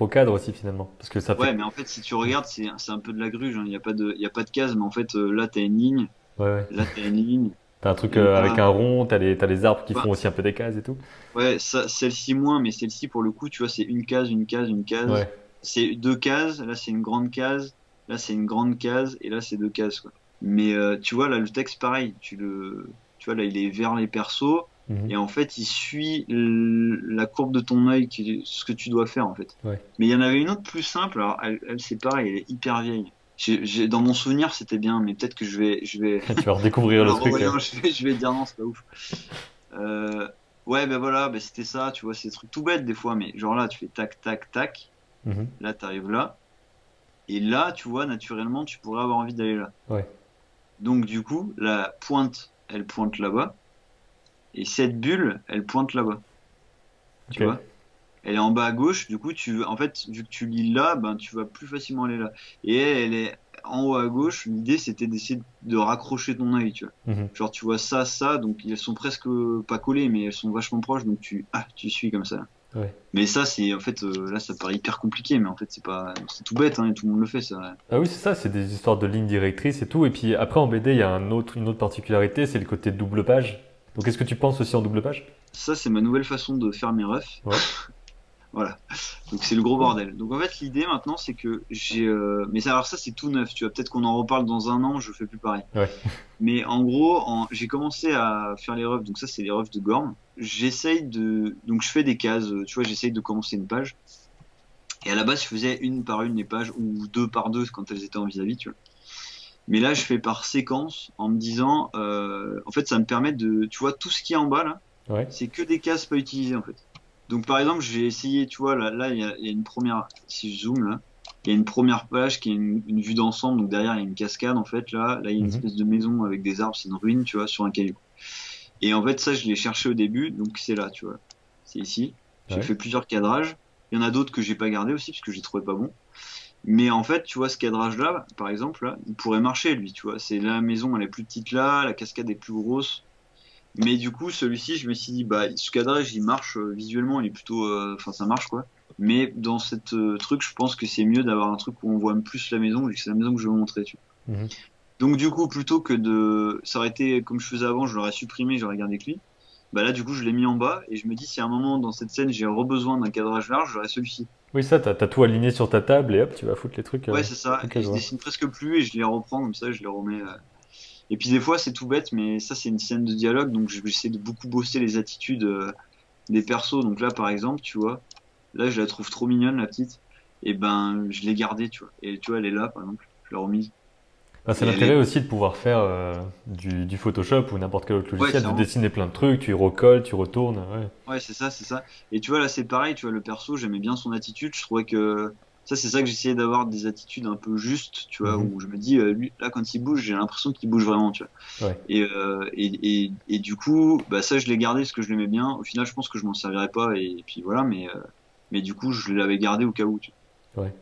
cadres aussi, finalement. Parce que ça Ouais, fait. mais en fait, si tu regardes, c'est un peu de la gruge, hein. Il y a pas de case, mais en fait, là, t'as une ligne, Ouais, ouais. là, t'as une ligne, T'as un truc et avec là, un rond, t'as les arbres qui enfin, font aussi un peu des cases et tout. ouais, ça, celle-ci moins, mais celle-ci, pour le coup, tu vois, c'est une case, une case, une case. Ouais. C'est deux cases, là, c'est une grande case, là, c'est une grande case, et là, c'est deux cases, quoi. Mais tu vois, là, le texte, pareil, tu vois, là, il est vers les persos. Mhm. Et en fait, il suit la courbe de ton œil, qui est ce que tu dois faire en fait. Ouais. Mais il y en avait une autre plus simple. Alors, elle c'est pareil, elle est hyper vieille. Dans mon souvenir, c'était bien, mais peut-être que Tu vas en redécouvrir la le truc. revoyant, je vais dire non, c'est pas ouf. Euh, ouais, ben voilà, ben c'était ça. Tu vois, c'est des trucs tout bêtes des fois, mais genre là, tu fais tac, tac, tac. Mhm. Là, t'arrives là. Et là, tu vois, naturellement, tu pourrais avoir envie d'aller là. Ouais. Donc, du coup, la pointe, elle pointe là-bas. Et cette bulle, elle pointe là-bas. Tu Ok. vois? Elle est en bas à gauche, du coup, en fait, vu que tu lis là, ben, tu vas plus facilement aller là. Et elle est en haut à gauche. L'idée, c'était d'essayer de raccrocher ton œil, tu vois. Mhm. Genre, tu vois ça, ça, donc elles sont presque pas collées, mais elles sont vachement proches, donc tu suis comme ça. Ouais. Mais ça, c'est, en fait, là, ça paraît hyper compliqué, mais en fait, c'est tout bête, hein, et tout le monde le fait, ça. Ah oui, c'est ça, c'est des histoires de lignes directrices et tout. Et puis après, en BD, il y a une autre particularité, c'est le côté double page. Donc, est-ce que tu penses aussi en double page? Ça, c'est ma nouvelle façon de faire mes refs. Ouais. Voilà. Donc c'est le gros Cool. bordel. Donc en fait l'idée maintenant c'est que alors ça c'est tout neuf, tu vois, peut-être qu'on en reparle dans un an, je fais plus pareil. Ouais. Mais en gros, j'ai commencé à faire les refs, donc ça c'est les refs de Gorm. Donc je fais des cases, tu vois, j'essaye de commencer une page. Et à la base je faisais une par une les pages, ou deux par deux quand elles étaient en vis-à-vis, tu vois. Mais là je fais par séquence en me disant, en fait ça me permet tu vois, tout ce qui est en bas là, Ouais. c'est que des cases pas utilisées en fait. Donc par exemple, j'ai essayé, tu vois, là il y a une première, si je zoome là, il y a une première page qui est une vue d'ensemble, donc derrière il y a une cascade en fait, là il y a une Mhm. espèce de maison avec des arbres, c'est une ruine, tu vois, sur un caillou. Et en fait ça je l'ai cherché au début, donc c'est là, tu vois, c'est ici. J'ai Ouais. fait plusieurs cadrages, il y en a d'autres que j'ai pas gardé aussi parce que j'ai trouvé pas bon. Mais en fait, tu vois, ce cadrage-là, par exemple, là, il pourrait marcher, lui, tu vois. C'est la maison, elle est plus petite là, la cascade est plus grosse. Mais du coup, celui-ci, je me suis dit, bah, ce cadrage, il marche visuellement, il est plutôt, enfin, ça marche quoi. Mais dans cette truc, je pense que c'est mieux d'avoir un truc où on voit plus la maison, vu que c'est la maison que je veux montrer, tu vois. Mhm. Donc du coup, plutôt que ça aurait été comme je faisais avant, je l'aurais supprimé, j'aurais gardé que lui. Bah là, du coup, je l'ai mis en bas et je me dis, si à un moment dans cette scène j'ai besoin d'un cadrage large, j'aurais celui-ci. Oui, ça, t'as tout aligné sur ta table et hop, tu vas foutre les trucs. Ouais, c'est ça. Ok, Et je je vois. dessine presque plus et je les reprends comme ça, je les remets. Et puis des fois, c'est tout bête, mais ça, c'est une scène de dialogue, donc je vais essayer de beaucoup bosser les attitudes des persos. Donc là, par exemple, tu vois, là, je la trouve trop mignonne, la petite. Et ben, je l'ai gardée, tu vois. Et tu vois, elle est là, par exemple. Je l'ai remise. Bah, c'est Et elle l'intérêt est. aussi de pouvoir faire du Photoshop ou n'importe quel autre Ouais, logiciel, de clairement. dessiner plein de trucs, tu y recolles, tu retournes. Ouais. Ouais, c'est ça, c'est ça. Et tu vois, là, c'est pareil, tu vois, le perso, j'aimais bien son attitude. Je trouvais que ça, c'est ça que j'essayais d'avoir des attitudes un peu justes, tu vois, Mhm. où je me dis, lui, là, quand il bouge, j'ai l'impression qu'il bouge vraiment, tu vois. Ouais. Et du coup, bah, ça, je l'ai gardé parce que je l'aimais bien. Au final, je pense que je m'en servirais pas, et puis voilà, mais du coup, je l'avais gardé au cas où, tu vois. Ouais.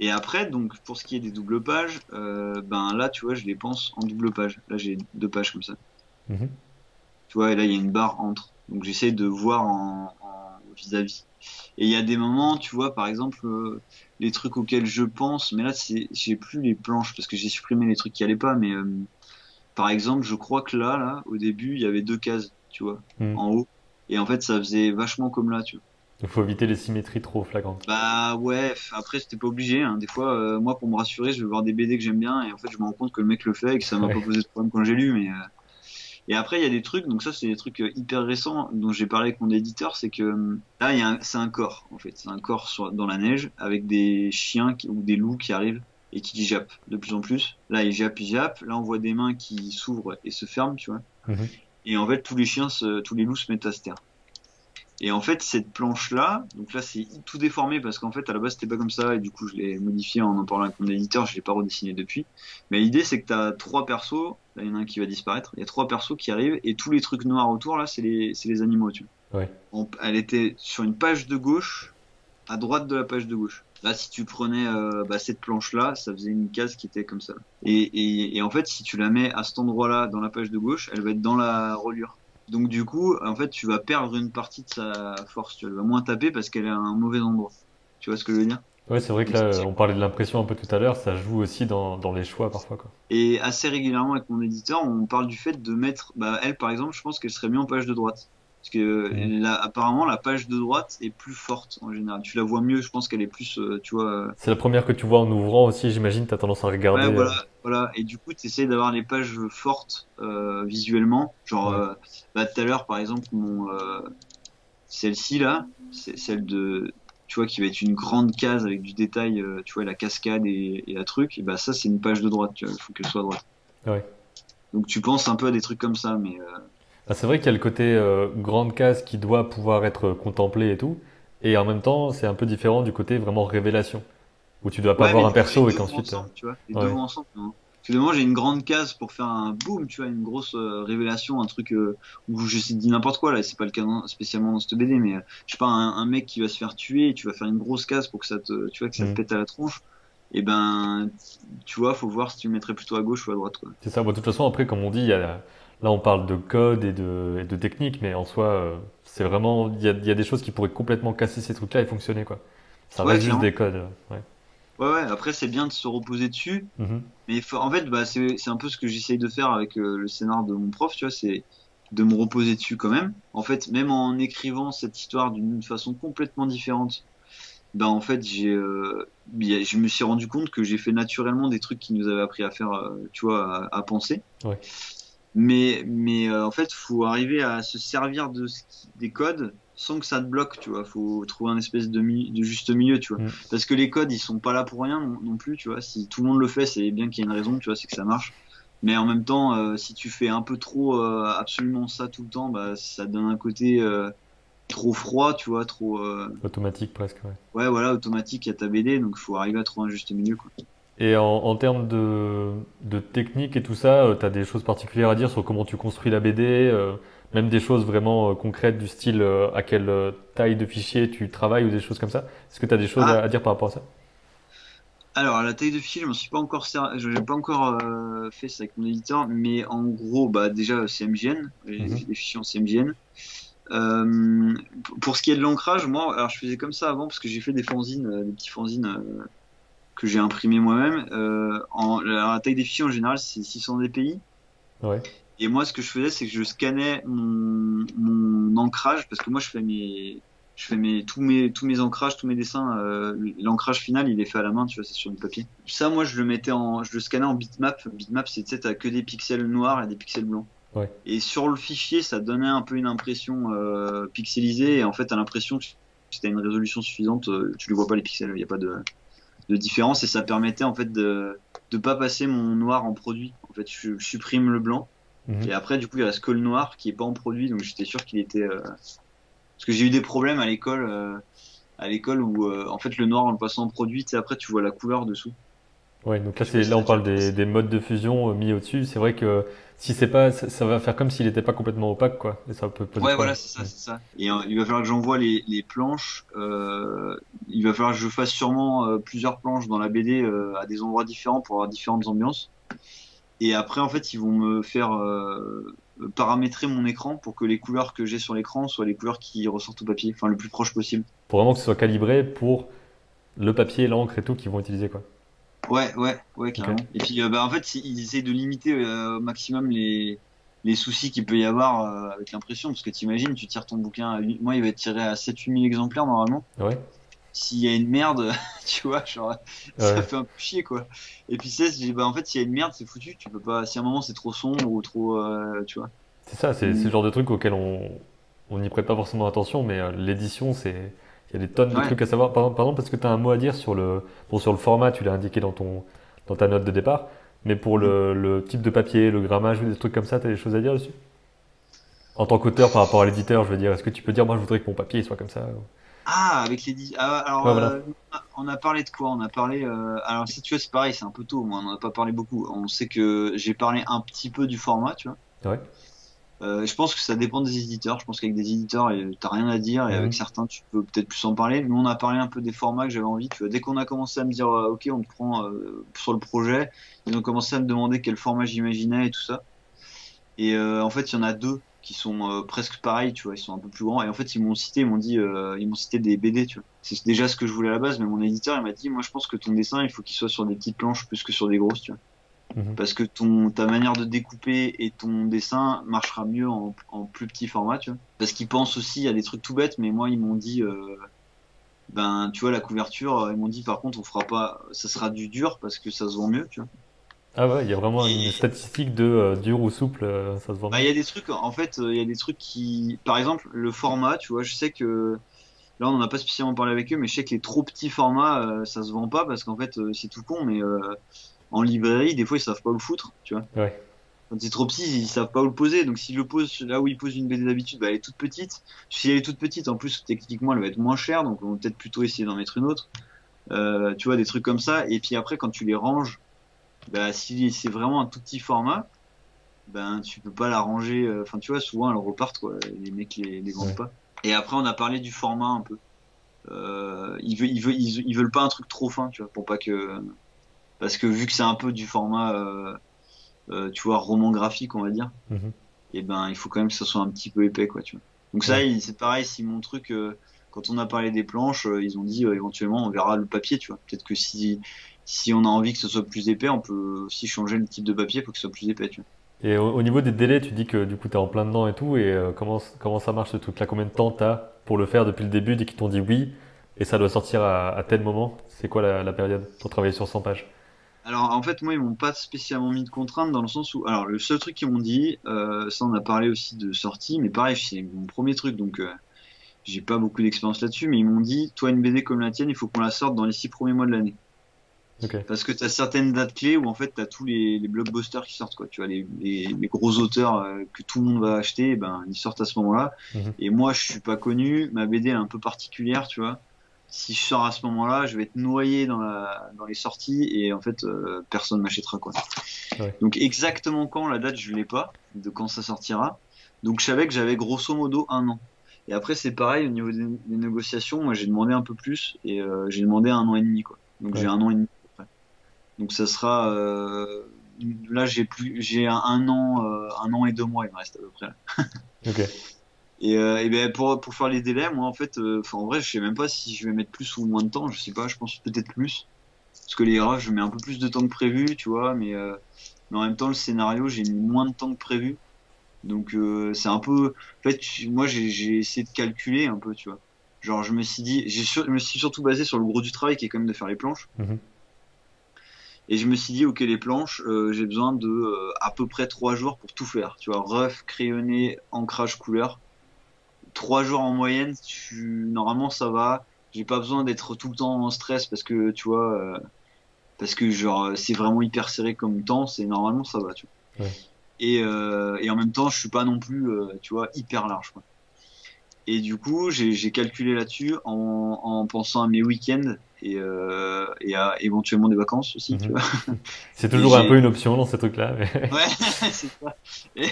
Et après, donc, pour ce qui est des doubles pages, ben là, tu vois, je les pense en double page. Là, j'ai deux pages comme ça. Mhm. Tu vois, et là, il y a une barre entre. Donc, j'essaie de voir en vis-à-vis. Et il y a des moments, tu vois, par exemple, les trucs auxquels je pense, mais là, j'ai plus les planches parce que j'ai supprimé les trucs qui allaient pas. Mais par exemple, je crois que là, au début, il y avait deux cases, tu vois, Mhm. en haut. Et en fait, ça faisait vachement comme là, tu vois. Il faut éviter les symétries trop flagrantes. Bah ouais, après, c'était pas obligé, hein. Des fois, moi, pour me rassurer, je vais voir des BD que j'aime bien et en fait, je me rends compte que le mec le fait et que ça m'a pas Ouais. posé de problème quand j'ai lu. Et après, il y a des trucs, donc ça, c'est des trucs hyper récents dont j'ai parlé avec mon éditeur, c'est que là, c'est un corps, en fait. C'est un corps dans la neige avec des chiens ou des loups qui arrivent et qui jappent de plus en plus. Là, ils jappent, ils jappent. Là, on voit des mains qui s'ouvrent et se ferment, tu vois. Mhm. Et en fait, tous les loups se mettent à se taire. Et en fait, cette planche-là, donc là, c'est tout déformé parce qu'en fait, à la base, c'était pas comme ça. Et du coup, je l'ai modifié en parlant avec mon éditeur. Je l'ai pas redessiné depuis. Mais l'idée, c'est que tu as trois persos. Là, il y en a un qui va disparaître. Il y a trois persos qui arrivent. Et tous les trucs noirs autour, là, c'est les animaux, tu Ouais. vois. Elle était sur une page de gauche, à droite de la page de gauche. Là, si tu prenais bah, cette planche-là, ça faisait une case qui était comme ça. Et en fait, si tu la mets à cet endroit-là, dans la page de gauche, elle va être dans la reliure. Donc du coup, en fait, tu vas perdre une partie de sa force. Tu vois, elle va moins taper parce qu'elle est à un mauvais endroit. Tu vois ce que je veux dire? Ouais, c'est vrai que Donc, là, on parlait de l'impression un peu tout à l'heure, ça joue aussi dans les choix parfois, quoi. et assez régulièrement avec mon éditeur, on parle du fait de mettre, bah, elle par exemple, je pense qu'elle serait mieux en page de droite. Parce que Mhm. apparemment, la page de droite est plus forte en général. Tu la vois mieux, je pense qu'elle est plus, tu vois. C'est la première que tu vois en ouvrant aussi, j'imagine, t'as tendance à regarder. Ouais, voilà, voilà. Et du coup, tu essaies d'avoir les pages fortes visuellement. Genre, Ouais. bah, tout à l'heure, par exemple, celle-ci là, c'est celle de, tu vois, qui va être une grande case avec du détail, tu vois, la cascade et la truc. Et bah ça, c'est une page de droite. Tu vois, il faut qu'elle soit à droite. Ouais. Donc tu penses un peu à des trucs comme ça, mais Ah, c'est vrai qu'il y a le côté grande case qui doit pouvoir être contemplé et tout, et en même temps, c'est un peu différent du côté vraiment révélation, où tu dois pas ouais, voir mais un du coup, les perso et deux vont qu'ensuite. ensemble, tu vois. Les deux Ouais. vont ensemble. Non. Parce que moi, j'ai une grande case pour faire un boom, tu vois, une grosse révélation, un truc où je sais dis n'importe quoi là. C'est pas le cas spécialement dans cette BD, mais je sais pas, un mec qui va se faire tuer, et tu vas faire une grosse case pour que tu vois, que ça te Mhm. pète à la tronche. Et ben, tu vois, faut voir si tu le mettrais plutôt à gauche ou à droite, quoi. C'est ça. Bon, de toute façon, après, comme on dit, là, on parle de code et de technique, mais en soi, c'est vraiment, il y a des choses qui pourraient complètement casser ces trucs-là et fonctionner, quoi. Ça Ouais, reste juste clairement. des codes. Ouais. Ouais, ouais. Après, c'est bien de se reposer dessus. Mhm. Mais en fait, bah, c'est un peu ce que j'essaye de faire avec le scénar de mon prof, tu vois, c'est de me reposer dessus quand même. En fait, même en écrivant cette histoire d'une façon complètement différente, ben en fait, je me suis rendu compte que j'ai fait naturellement des trucs qui nous avaient appris à faire, tu vois, à penser. Ouais. Mais en fait, faut arriver à se servir des codes sans que ça te bloque, tu vois. Faut trouver un espèce de juste milieu, tu vois. Mhm. Parce que les codes, ils sont pas là pour rien non plus, tu vois. Si tout le monde le fait, c'est bien qu'il y ait une raison, tu vois, c'est que ça marche. Mais en même temps, si tu fais un peu trop absolument ça tout le temps, bah ça donne un côté trop froid, tu vois, trop Automatique presque, ouais. ouais, voilà, automatique à ta BD. Donc, faut arriver à trouver un juste milieu, quoi. Et en termes de technique et tout ça, tu as des choses particulières à dire sur comment tu construis la BD, même des choses vraiment concrètes du style à quelle taille de fichier tu travailles ou des choses comme ça. Est-ce que tu as des choses Ah, à dire par rapport à ça? alors, à la taille de fichier, je m'en suis pas encore j'ai pas encore fait ça avec mon éditeur, mais en gros, bah déjà c'est MGN, Mhm. les fichiers en CMJN. Pour ce qui est de l'ancrage, moi, alors je faisais comme ça avant parce que j'ai fait des fanzines, des petits fanzines que j'ai imprimés moi-même. La taille des fichiers en général c'est 600 dpi. Ouais, Et moi, ce que je faisais, c'est que je scannais mon ancrage, parce que moi, je fais tous mes ancrages, tous mes dessins. L'ancrage final, il est fait à la main, tu vois, c'est sur du papier. Ça, moi, je le scannais en bitmap. Bitmap, c'est, tu sais, t'as que des pixels noirs et des pixels blancs. ouais. Et sur le fichier, ça donnait un peu une impression pixelisée. Et en fait, t'as l'impression que si t'as une résolution suffisante, tu ne vois pas les pixels. Il n'y a pas de différence. Et ça permettait, en fait, de pas passer mon noir en produit. En fait, je supprime le blanc. Mhm. Et après, du coup, il reste que le noir qui est pas en produit, donc j'étais sûr qu'il était. Parce que j'ai eu des problèmes à l'école où en fait le noir en le passant en produit, tu sais, après tu vois la couleur dessous. Ouais, donc Je sais pas si là t'as on déjà parle vu ça. des modes de fusion mis au-dessus. C'est vrai que si c'est pas, ça va faire comme s'il n'était pas complètement opaque, quoi. Et ça peut poser Ouais, problème. voilà, c'est ça, Ouais. c'est ça. Et il va falloir que j'envoie les planches. Il va falloir que je fasse sûrement plusieurs planches dans la BD à des endroits différents pour avoir différentes ambiances. Et après, en fait, ils vont me faire paramétrer mon écran pour que les couleurs que j'ai sur l'écran soient les couleurs qui ressortent au papier, enfin le plus proche possible. Pour vraiment que ce soit calibré pour le papier, l'encre et tout qu'ils vont utiliser, quoi. Ouais, ouais, ouais, Ok. carrément. Et puis, bah, en fait, ils essayent de limiter au maximum les soucis qu'il peut y avoir avec l'impression. Parce que t'imagines, tu tires ton bouquin moi, il va être tiré à 7-8 000 exemplaires normalement. Ouais. S'il y a une merde, tu vois, genre, ça Ouais. fait un peu chier, quoi. Et puis, c'est, je dis, bah, en fait, s'il y a une merde, c'est foutu. Tu peux pas, si à un moment c'est trop sombre ou trop, tu vois. C'est ça, c'est le Ou, genre de truc auquel on n'y prête pas forcément attention, mais l'édition, il y a des tonnes de ouais. trucs à savoir. Par exemple, parce que tu as un mot à dire sur bon, sur le format, tu l'as indiqué dans ta note de départ, mais pour le type de papier, le grammage ou des trucs comme ça, tu as des choses à dire dessus? En tant qu'auteur par rapport à l'éditeur, je veux dire, est-ce que tu peux dire, moi, je voudrais que mon papier soit comme ça? Ah, avec alors, Ouais, voilà. on a parlé de quoi? On a parlé. Alors, si tu vois, c'est pareil, c'est un peu tôt. Moi, on n'en a pas parlé beaucoup. On sait que j'ai parlé un petit peu du format, tu vois. Ouais. Je pense que ça dépend des éditeurs. Je pense qu'avec des éditeurs, t'as rien à dire, et avec Mhm. certains, tu peux peut-être plus en parler. Nous, on a parlé un peu des formats que j'avais envie. Tu vois, dès qu'on a commencé à me dire, ok, on te prend sur le projet, ils ont commencé à me demander quel format j'imaginais et tout ça. Et en fait, il y en a deux qui sont presque pareils, tu vois, ils sont un peu plus grands. Et en fait, ils m'ont dit, ils m'ont cité des BD, tu vois. C'est déjà ce que je voulais à la base, mais mon éditeur, il m'a dit, moi, je pense que ton dessin, il faut qu'il soit sur des petites planches plus que sur des grosses, tu vois. Mhm. parce que ta manière de découper et ton dessin marchera mieux en plus petit format, tu vois. Parce qu'ils pensent aussi à des trucs tout bêtes, mais moi, ils m'ont dit, ben, tu vois, la couverture, ils m'ont dit, par contre, on fera pas, ça sera du dur parce que ça se vend mieux, tu vois. Ah ouais, il y a vraiment une Et, statistique de dur ou souple, ça se voit bah, mieux. il y a des trucs, en fait, il y a des trucs qui, par exemple, le format, tu vois, je sais que, là, on n'en a pas spécialement parlé avec eux, mais je sais que les trop petits formats, ça se vend pas parce qu'en fait, c'est tout con, mais en librairie, des fois, ils savent pas où le foutre, tu vois. Ouais, Quand c'est trop petit, ils savent pas où le poser. Donc s'ils le posent là où ils posent une BD d'habitude, bah, elle est toute petite. Si elle est toute petite, en plus, techniquement, elle va être moins chère, donc on va peut-être plutôt essayer d'en mettre une autre. Tu vois, des trucs comme ça. Et puis après, quand tu les ranges, bah, si c'est vraiment un tout petit format, ben tu peux pas la ranger. Enfin, tu vois, souvent elles repartent, quoi. Les mecs les vendent ouais. pas. Et après, on a parlé du format un peu. Ils veulent pas un truc trop fin, tu vois, pour pas que, parce que vu que c'est un peu du format, tu vois, roman graphique, on va dire, Mhm. et ben il faut quand même que ça soit un petit peu épais, quoi, tu vois. Donc ça, Ouais. c'est pareil, si mon truc, quand on a parlé des planches, ils ont dit éventuellement on verra le papier, tu vois. Peut-être que si on a envie que ce soit plus épais, on peut aussi changer le type de papier pour que ce soit plus épais, tu vois. Et au niveau des délais, tu dis que du coup tu es en plein dedans et tout, et comment ça marche ce truc-là? Combien de temps t'as pour le faire depuis le début, dès qu'ils t'ont dit oui, et ça doit sortir à tel moment? C'est quoi la période pour travailler sur 100 pages? Alors en fait moi ils m'ont pas spécialement mis de contraintes dans le sens où alors le seul truc qu'ils m'ont dit ça on a parlé aussi de sortie mais pareil c'est mon premier truc donc j'ai pas beaucoup d'expérience là-dessus mais ils m'ont dit toi une BD comme la tienne il faut qu'on la sorte dans les 6 premiers mois de l'année. Ok, Parce que tu as certaines dates clés où en fait tu as tous les blockbusters qui sortent quoi. Tu vois les gros auteurs que tout le monde va acheter, eh ben ils sortent à ce moment-là. mhm, Et moi je suis pas connu, ma BD elle est un peu particulière, tu vois. Si je sors à ce moment-là, je vais être noyé dans les sorties et en fait personne m'achètera quoi. ouais, Donc exactement quand la date je l'ai pas de quand ça sortira. Donc je savais que j'avais grosso modo un an. Et après c'est pareil au niveau des négociations, moi j'ai demandé un peu plus et j'ai demandé un an et demi quoi. Donc j'ai ouais, un an et demi. Donc ça sera là j'ai un an et 2 mois il me reste à peu près. ok, Et ben pour faire les délais moi en fait enfin en vrai je sais même pas si je vais mettre plus ou moins de temps je sais pas je pense peut-être plus parce que les rushs je mets un peu plus de temps que prévu tu vois mais en même temps le scénario j'ai mis moins de temps que prévu donc c'est un peu en fait moi j'ai essayé de calculer un peu tu vois genre je me suis dit je me suis surtout basé sur le gros du travail qui est quand même de faire les planches. mhm, Et je me suis dit, ok, les planches, j'ai besoin de à peu près 3 jours pour tout faire. Tu vois, rough, crayonné, ancrage, couleur. 3 jours en moyenne, normalement ça va. J'ai pas besoin d'être tout le temps en stress parce que tu vois, parce que genre c'est vraiment hyper serré comme temps. C'est normalement ça va. Tu vois. ouais. Et en même temps, je suis pas non plus, tu vois, hyper large. Quoi. Et du coup, j'ai calculé là-dessus en pensant à mes week-ends et à éventuellement des vacances aussi. Tu Mhm. vois. C'est Et toujours un peu j'ai une option dans ces trucs-là, mais Ouais, c'est ça. Et,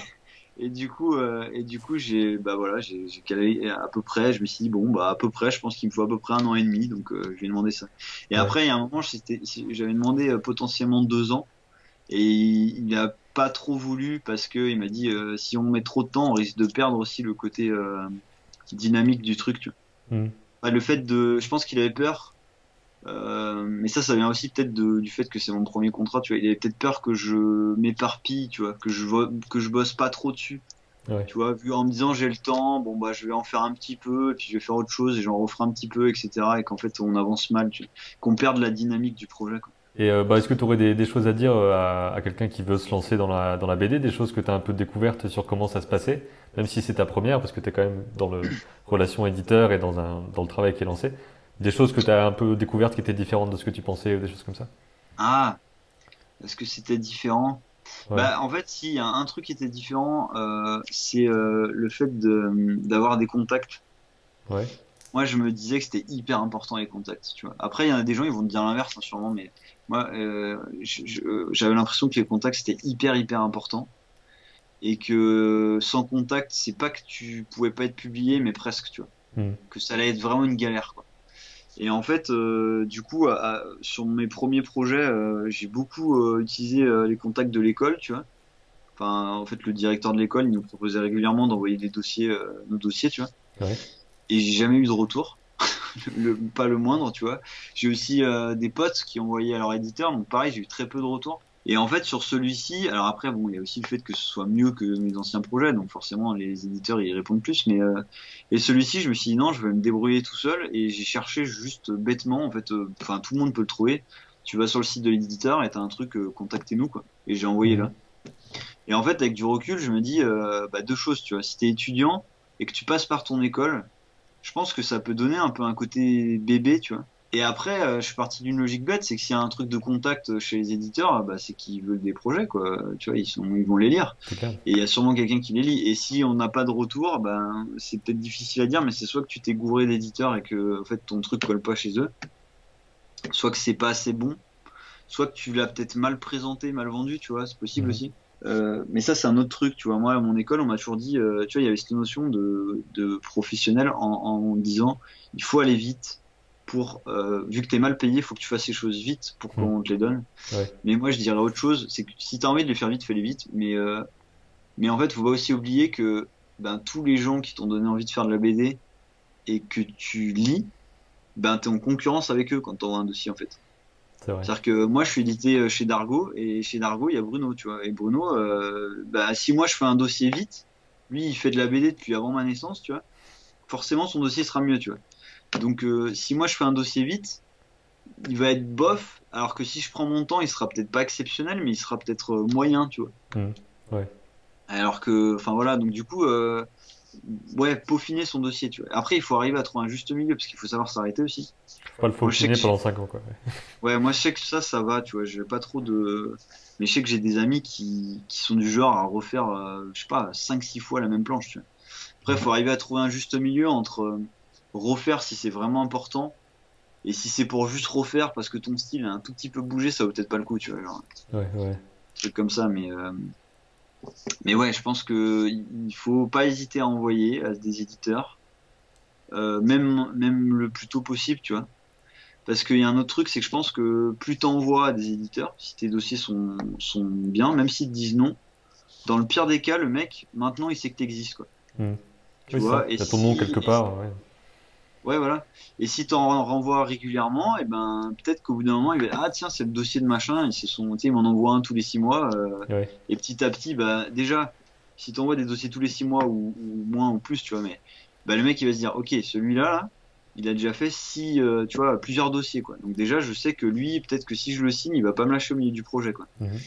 et du coup, bah voilà, j'ai calé à peu près. Je me suis dit bon, bah à peu près, je pense qu'il me faut à peu près un an et demi, donc je lui ai demandé ça. Et ouais. après, il y a un moment, j'avais demandé potentiellement 2 ans, et il a pas trop voulu parce que il m'a dit si on met trop de temps, on risque de perdre aussi le côté dynamique du truc. Tu vois. Mhm. Enfin, le fait je pense qu'il avait peur. Mais ça vient aussi peut-être du fait que c'est mon premier contrat, tu vois. Il avait peut-être peur que je m'éparpille, tu vois, que je bosse pas trop dessus, Ouais. tu vois, vu en me disant j'ai le temps, bon bah je vais en faire un petit peu, et puis je vais faire autre chose et j'en referai un petit peu, etc. Et qu'en fait on avance mal, qu'on perde la dynamique du projet, quoi. Et bah, est-ce que tu aurais des choses à dire à quelqu'un qui veut se lancer dans la BD, des choses que tu as un peu découvertes sur comment ça se passait, même si c'est ta première, parce que tu es quand même dans le relation éditeur et dans le travail qui est lancé, des choses que tu as un peu découvertes qui étaient différentes de ce que tu pensais ou des choses comme ça? Ah, est-ce que c'était différent? Ouais, Bah en fait, s'il y a un truc qui était différent, c'est le fait d'avoir des contacts. ouais, Moi, je me disais que c'était hyper important les contacts, tu vois. Après, il y en a des gens, ils vont te dire l'inverse, hein, sûrement, mais moi, j'avais l'impression que les contacts, c'était hyper important. Et que sans contact, c'est pas que tu pouvais pas être publié, mais presque, tu vois. hmm, Que ça allait être vraiment une galère, quoi. Et en fait, du coup, sur mes premiers projets, j'ai beaucoup utilisé les contacts de l'école, tu vois. Enfin, en fait, le directeur de l'école, il nous proposait régulièrement d'envoyer des dossiers, nos dossiers, tu vois. ouais, Et j'ai jamais eu de retour. Pas le moindre, tu vois. J'ai aussi des potes qui ont envoyé à leur éditeur, donc pareil, j'ai eu très peu de retours. Et en fait, sur celui-ci, alors après, bon, il y a aussi le fait que ce soit mieux que mes anciens projets, donc forcément, les éditeurs, ils répondent plus, et celui-ci, je me suis dit, non, je vais me débrouiller tout seul, et j'ai cherché juste bêtement, en fait, enfin, tout le monde peut le trouver. Tu vas sur le site de l'éditeur, et t'as un truc, contactez-nous, quoi. Et j'ai envoyé Mhm. là. Et en fait, avec du recul, je me dis, bah, deux choses, tu vois. Si t'es étudiant, et que tu passes par ton école, je pense que ça peut donner un peu un côté bébé, tu vois. Et après, je suis parti d'une logique bête, c'est que s'il y a un truc de contact chez les éditeurs, bah, c'est qu'ils veulent des projets, quoi. Tu vois, ils vont les lire. C'est clair. Et il y a sûrement quelqu'un qui les lit. Et si on n'a pas de retour, ben, c'est peut-être difficile à dire, mais c'est soit que tu t'es gouré d'éditeurs et que, en fait, ton truc colle pas chez eux, soit que c'est pas assez bon, soit que tu l'as peut-être mal présenté, mal vendu, tu vois, c'est possible Mhm. aussi. Mais ça, c'est un autre truc, tu vois. Moi, à mon école, on m'a toujours dit, tu vois, il y avait cette notion de professionnel en disant, il faut aller vite pour, vu que t'es mal payé, il faut que tu fasses les choses vite pour Mhm. qu'on te les donne. Ouais. Mais moi, je dirais autre chose, c'est que si t'as envie de les faire vite, fais-les vite. Mais en fait, faut pas aussi oublier que ben, tous les gens qui t'ont donné envie de faire de la BD et que tu lis, ben, t'es en concurrence avec eux quand t'envoies un dossier, en fait. C'est vrai. C'est-à-dire que moi, je suis édité chez Dargo, et chez Dargo, il y a Bruno, tu vois. Et Bruno, bah, si moi je fais un dossier vite, lui, il fait de la BD depuis avant ma naissance, tu vois. Forcément, son dossier sera mieux, tu vois. Donc, si moi je fais un dossier vite, il va être bof, alors que si je prends mon temps, il sera peut-être pas exceptionnel, mais il sera peut-être moyen, tu vois. Mhm. Ouais. Alors que, enfin voilà, donc du coup, ouais, peaufiner son dossier, tu vois. Après, il faut arriver à trouver un juste milieu, parce qu'il faut savoir s'arrêter aussi. Faut pas le Moi, je sais faufiner que pendant 5 ans, quoi. Ouais, moi je sais que ça va, tu vois, j'ai pas trop de. Mais je sais que j'ai des amis qui sont du genre à refaire, je sais pas, 5 6 fois la même planche, tu vois. Après, il Mhm. faut arriver à trouver un juste milieu entre refaire si c'est vraiment important, et si c'est pour juste refaire parce que ton style a un tout petit peu bougé, ça vaut peut-être pas le coup, tu vois, genre, un Ouais, ouais. truc comme ça, mais ouais, je pense que il faut pas hésiter à envoyer à des éditeurs, même le plus tôt possible, tu vois. Parce qu'il y a un autre truc, c'est que je pense que plus t'envoies à des éditeurs, si tes dossiers sont bien, même s'ils te disent non, dans le pire des cas, le mec, maintenant, il sait que t'existes, quoi. Mhm. Tu Oui, c'est ça. vois, Il y a ton nom quelque part. Ouais. ouais, voilà. Et si t'en renvoies régulièrement, et ben, peut-être qu'au bout d'un moment, il va, ah, tiens, c'est le dossier de machin, et c'est son, tu sais, il m'en envoie un tous les 6 mois, Ouais. et petit à petit, bah, déjà, si t'envoies des dossiers tous les 6 mois, ou moins, ou plus, tu vois, mais, bah, le mec, il va se dire, ok, celui-là, là, il a déjà fait tu vois, plusieurs dossiers, quoi. Donc déjà, je sais que lui, peut-être que si je le signe, il va pas me lâcher au milieu du projet, quoi. Mhm.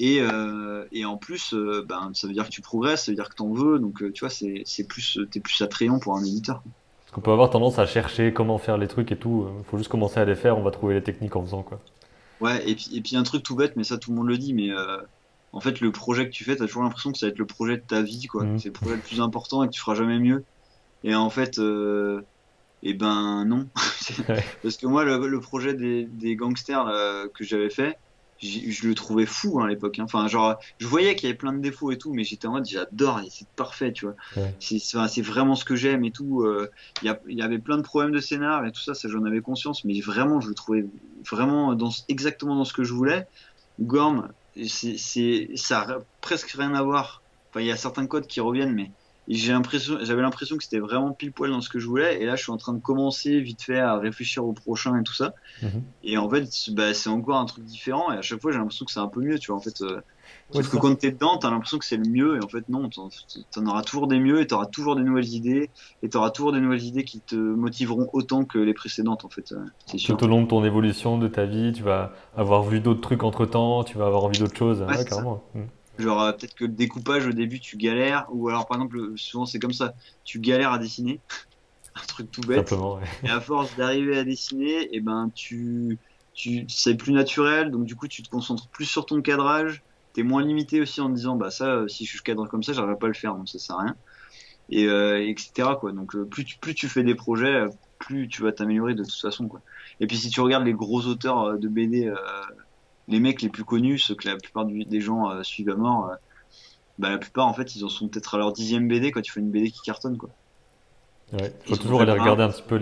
Et en plus, ben, ça veut dire que tu progresses, ça veut dire que t'en veux, donc tu vois, t'es plus attrayant pour un éditeur. Parce qu'on peut avoir tendance à chercher comment faire les trucs et tout. Faut juste commencer à les faire. On va trouver les techniques en faisant, quoi. Ouais, et puis un truc tout bête, mais ça tout le monde le dit, mais en fait, le projet que tu fais, t'as toujours l'impression que ça va être le projet de ta vie, quoi. Mhm. C'est le projet le plus important et que tu feras jamais mieux. Et en fait, eh ben non. Ouais. Parce que moi, le projet des gangsters là, que j'avais fait, je le trouvais fou hein, à l'époque. Hein. Enfin, genre, je voyais qu'il y avait plein de défauts et tout, mais j'étais en mode, j'adore, et c'est parfait, tu vois. Ouais. C'est vraiment ce que j'aime et tout. Il y avait plein de problèmes de scénar et tout ça, ça j'en avais conscience, mais vraiment, je le trouvais vraiment exactement dans ce que je voulais. Gorm, ça a presque rien à voir. Enfin, il y a certains codes qui reviennent, mais j'avais l'impression que c'était vraiment pile poil dans ce que je voulais. Et là, je suis en train de commencer vite fait à réfléchir au prochain et tout ça. Mhm. Et en fait, bah, c'est encore un truc différent. Et à chaque fois, j'ai l'impression que c'est un peu mieux, tu vois. En fait, Ouais, sauf c'est que ça. quand t'es dedans, t'as l'impression que c'est le mieux. Et en fait, non, t'en auras toujours des mieux et t'auras toujours des nouvelles idées. Et t'auras toujours des nouvelles idées qui te motiveront autant que les précédentes, en fait. C'est sûr. Tout au long de ton évolution, de ta vie, tu vas avoir vu d'autres trucs entre-temps, tu vas avoir envie d'autre chose. Ouais, Ouais, c'est ça. carrément. Mhm. Genre, peut-être que le découpage au début, tu galères. Ou alors, par exemple, souvent, c'est comme ça. Tu galères à dessiner. Un truc tout bête. Simplement, ouais. Et à force d'arriver à dessiner, et ben c'est plus naturel, donc du coup tu te concentres plus sur ton cadrage, t'es moins limité aussi en te disant bah ça si je cadre comme ça j'arriverai pas à le faire donc ça sert à rien et etc quoi. Donc plus tu fais des projets, plus tu vas t'améliorer de toute façon quoi. Et puis si tu regardes les gros auteurs de BD, les mecs les plus connus, ceux que la plupart des gens suivent à mort, bah la plupart en fait ils en sont peut-être à leur 10e BD quand tu fais une BD qui cartonne quoi. Ouais. Faut Ils ont toujours fait aller pas. regarder un petit peu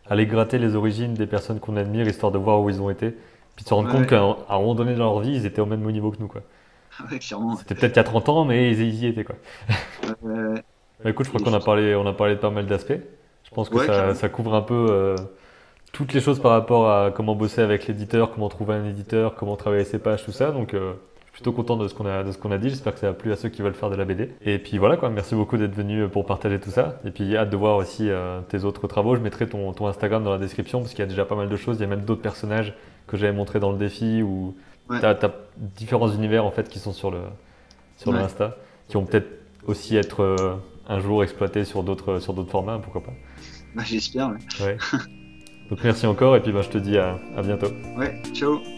aller gratter les origines des personnes qu'on admire, histoire de voir où ils ont été. Puis de se rendre compte Ouais, qu'à un moment donné dans leur vie, ils étaient au même niveau que nous, quoi. ouais, clairement. C'était peut-être il y a 30 ans, mais ils y étaient, quoi. Ouais, Bah, écoute, je crois et qu'on a parlé de pas mal d'aspects. Je pense que ouais, ça, carrément. ça couvre un peu toutes les choses par rapport à comment bosser avec l'éditeur, comment trouver un éditeur, comment travailler ses pages, tout ça. Donc, je suis plutôt content de ce qu'on a dit. J'espère que ça a plu à ceux qui veulent faire de la BD. Et puis voilà, quoi. Merci beaucoup d'être venu pour partager tout ça. Et puis, hâte de voir aussi tes autres travaux. Je mettrai ton Instagram dans la description parce qu'il y a déjà pas mal de choses. Il y a même d'autres personnages que j'avais montré dans le défi où Ouais. t'as différents univers en fait qui sont sur le Ouais. Insta, qui vont peut-être aussi être un jour exploités sur d'autres formats, pourquoi pas. Bah, j'espère, ouais. Ouais. Donc merci encore et puis je te dis à bientôt. Ouais, ciao.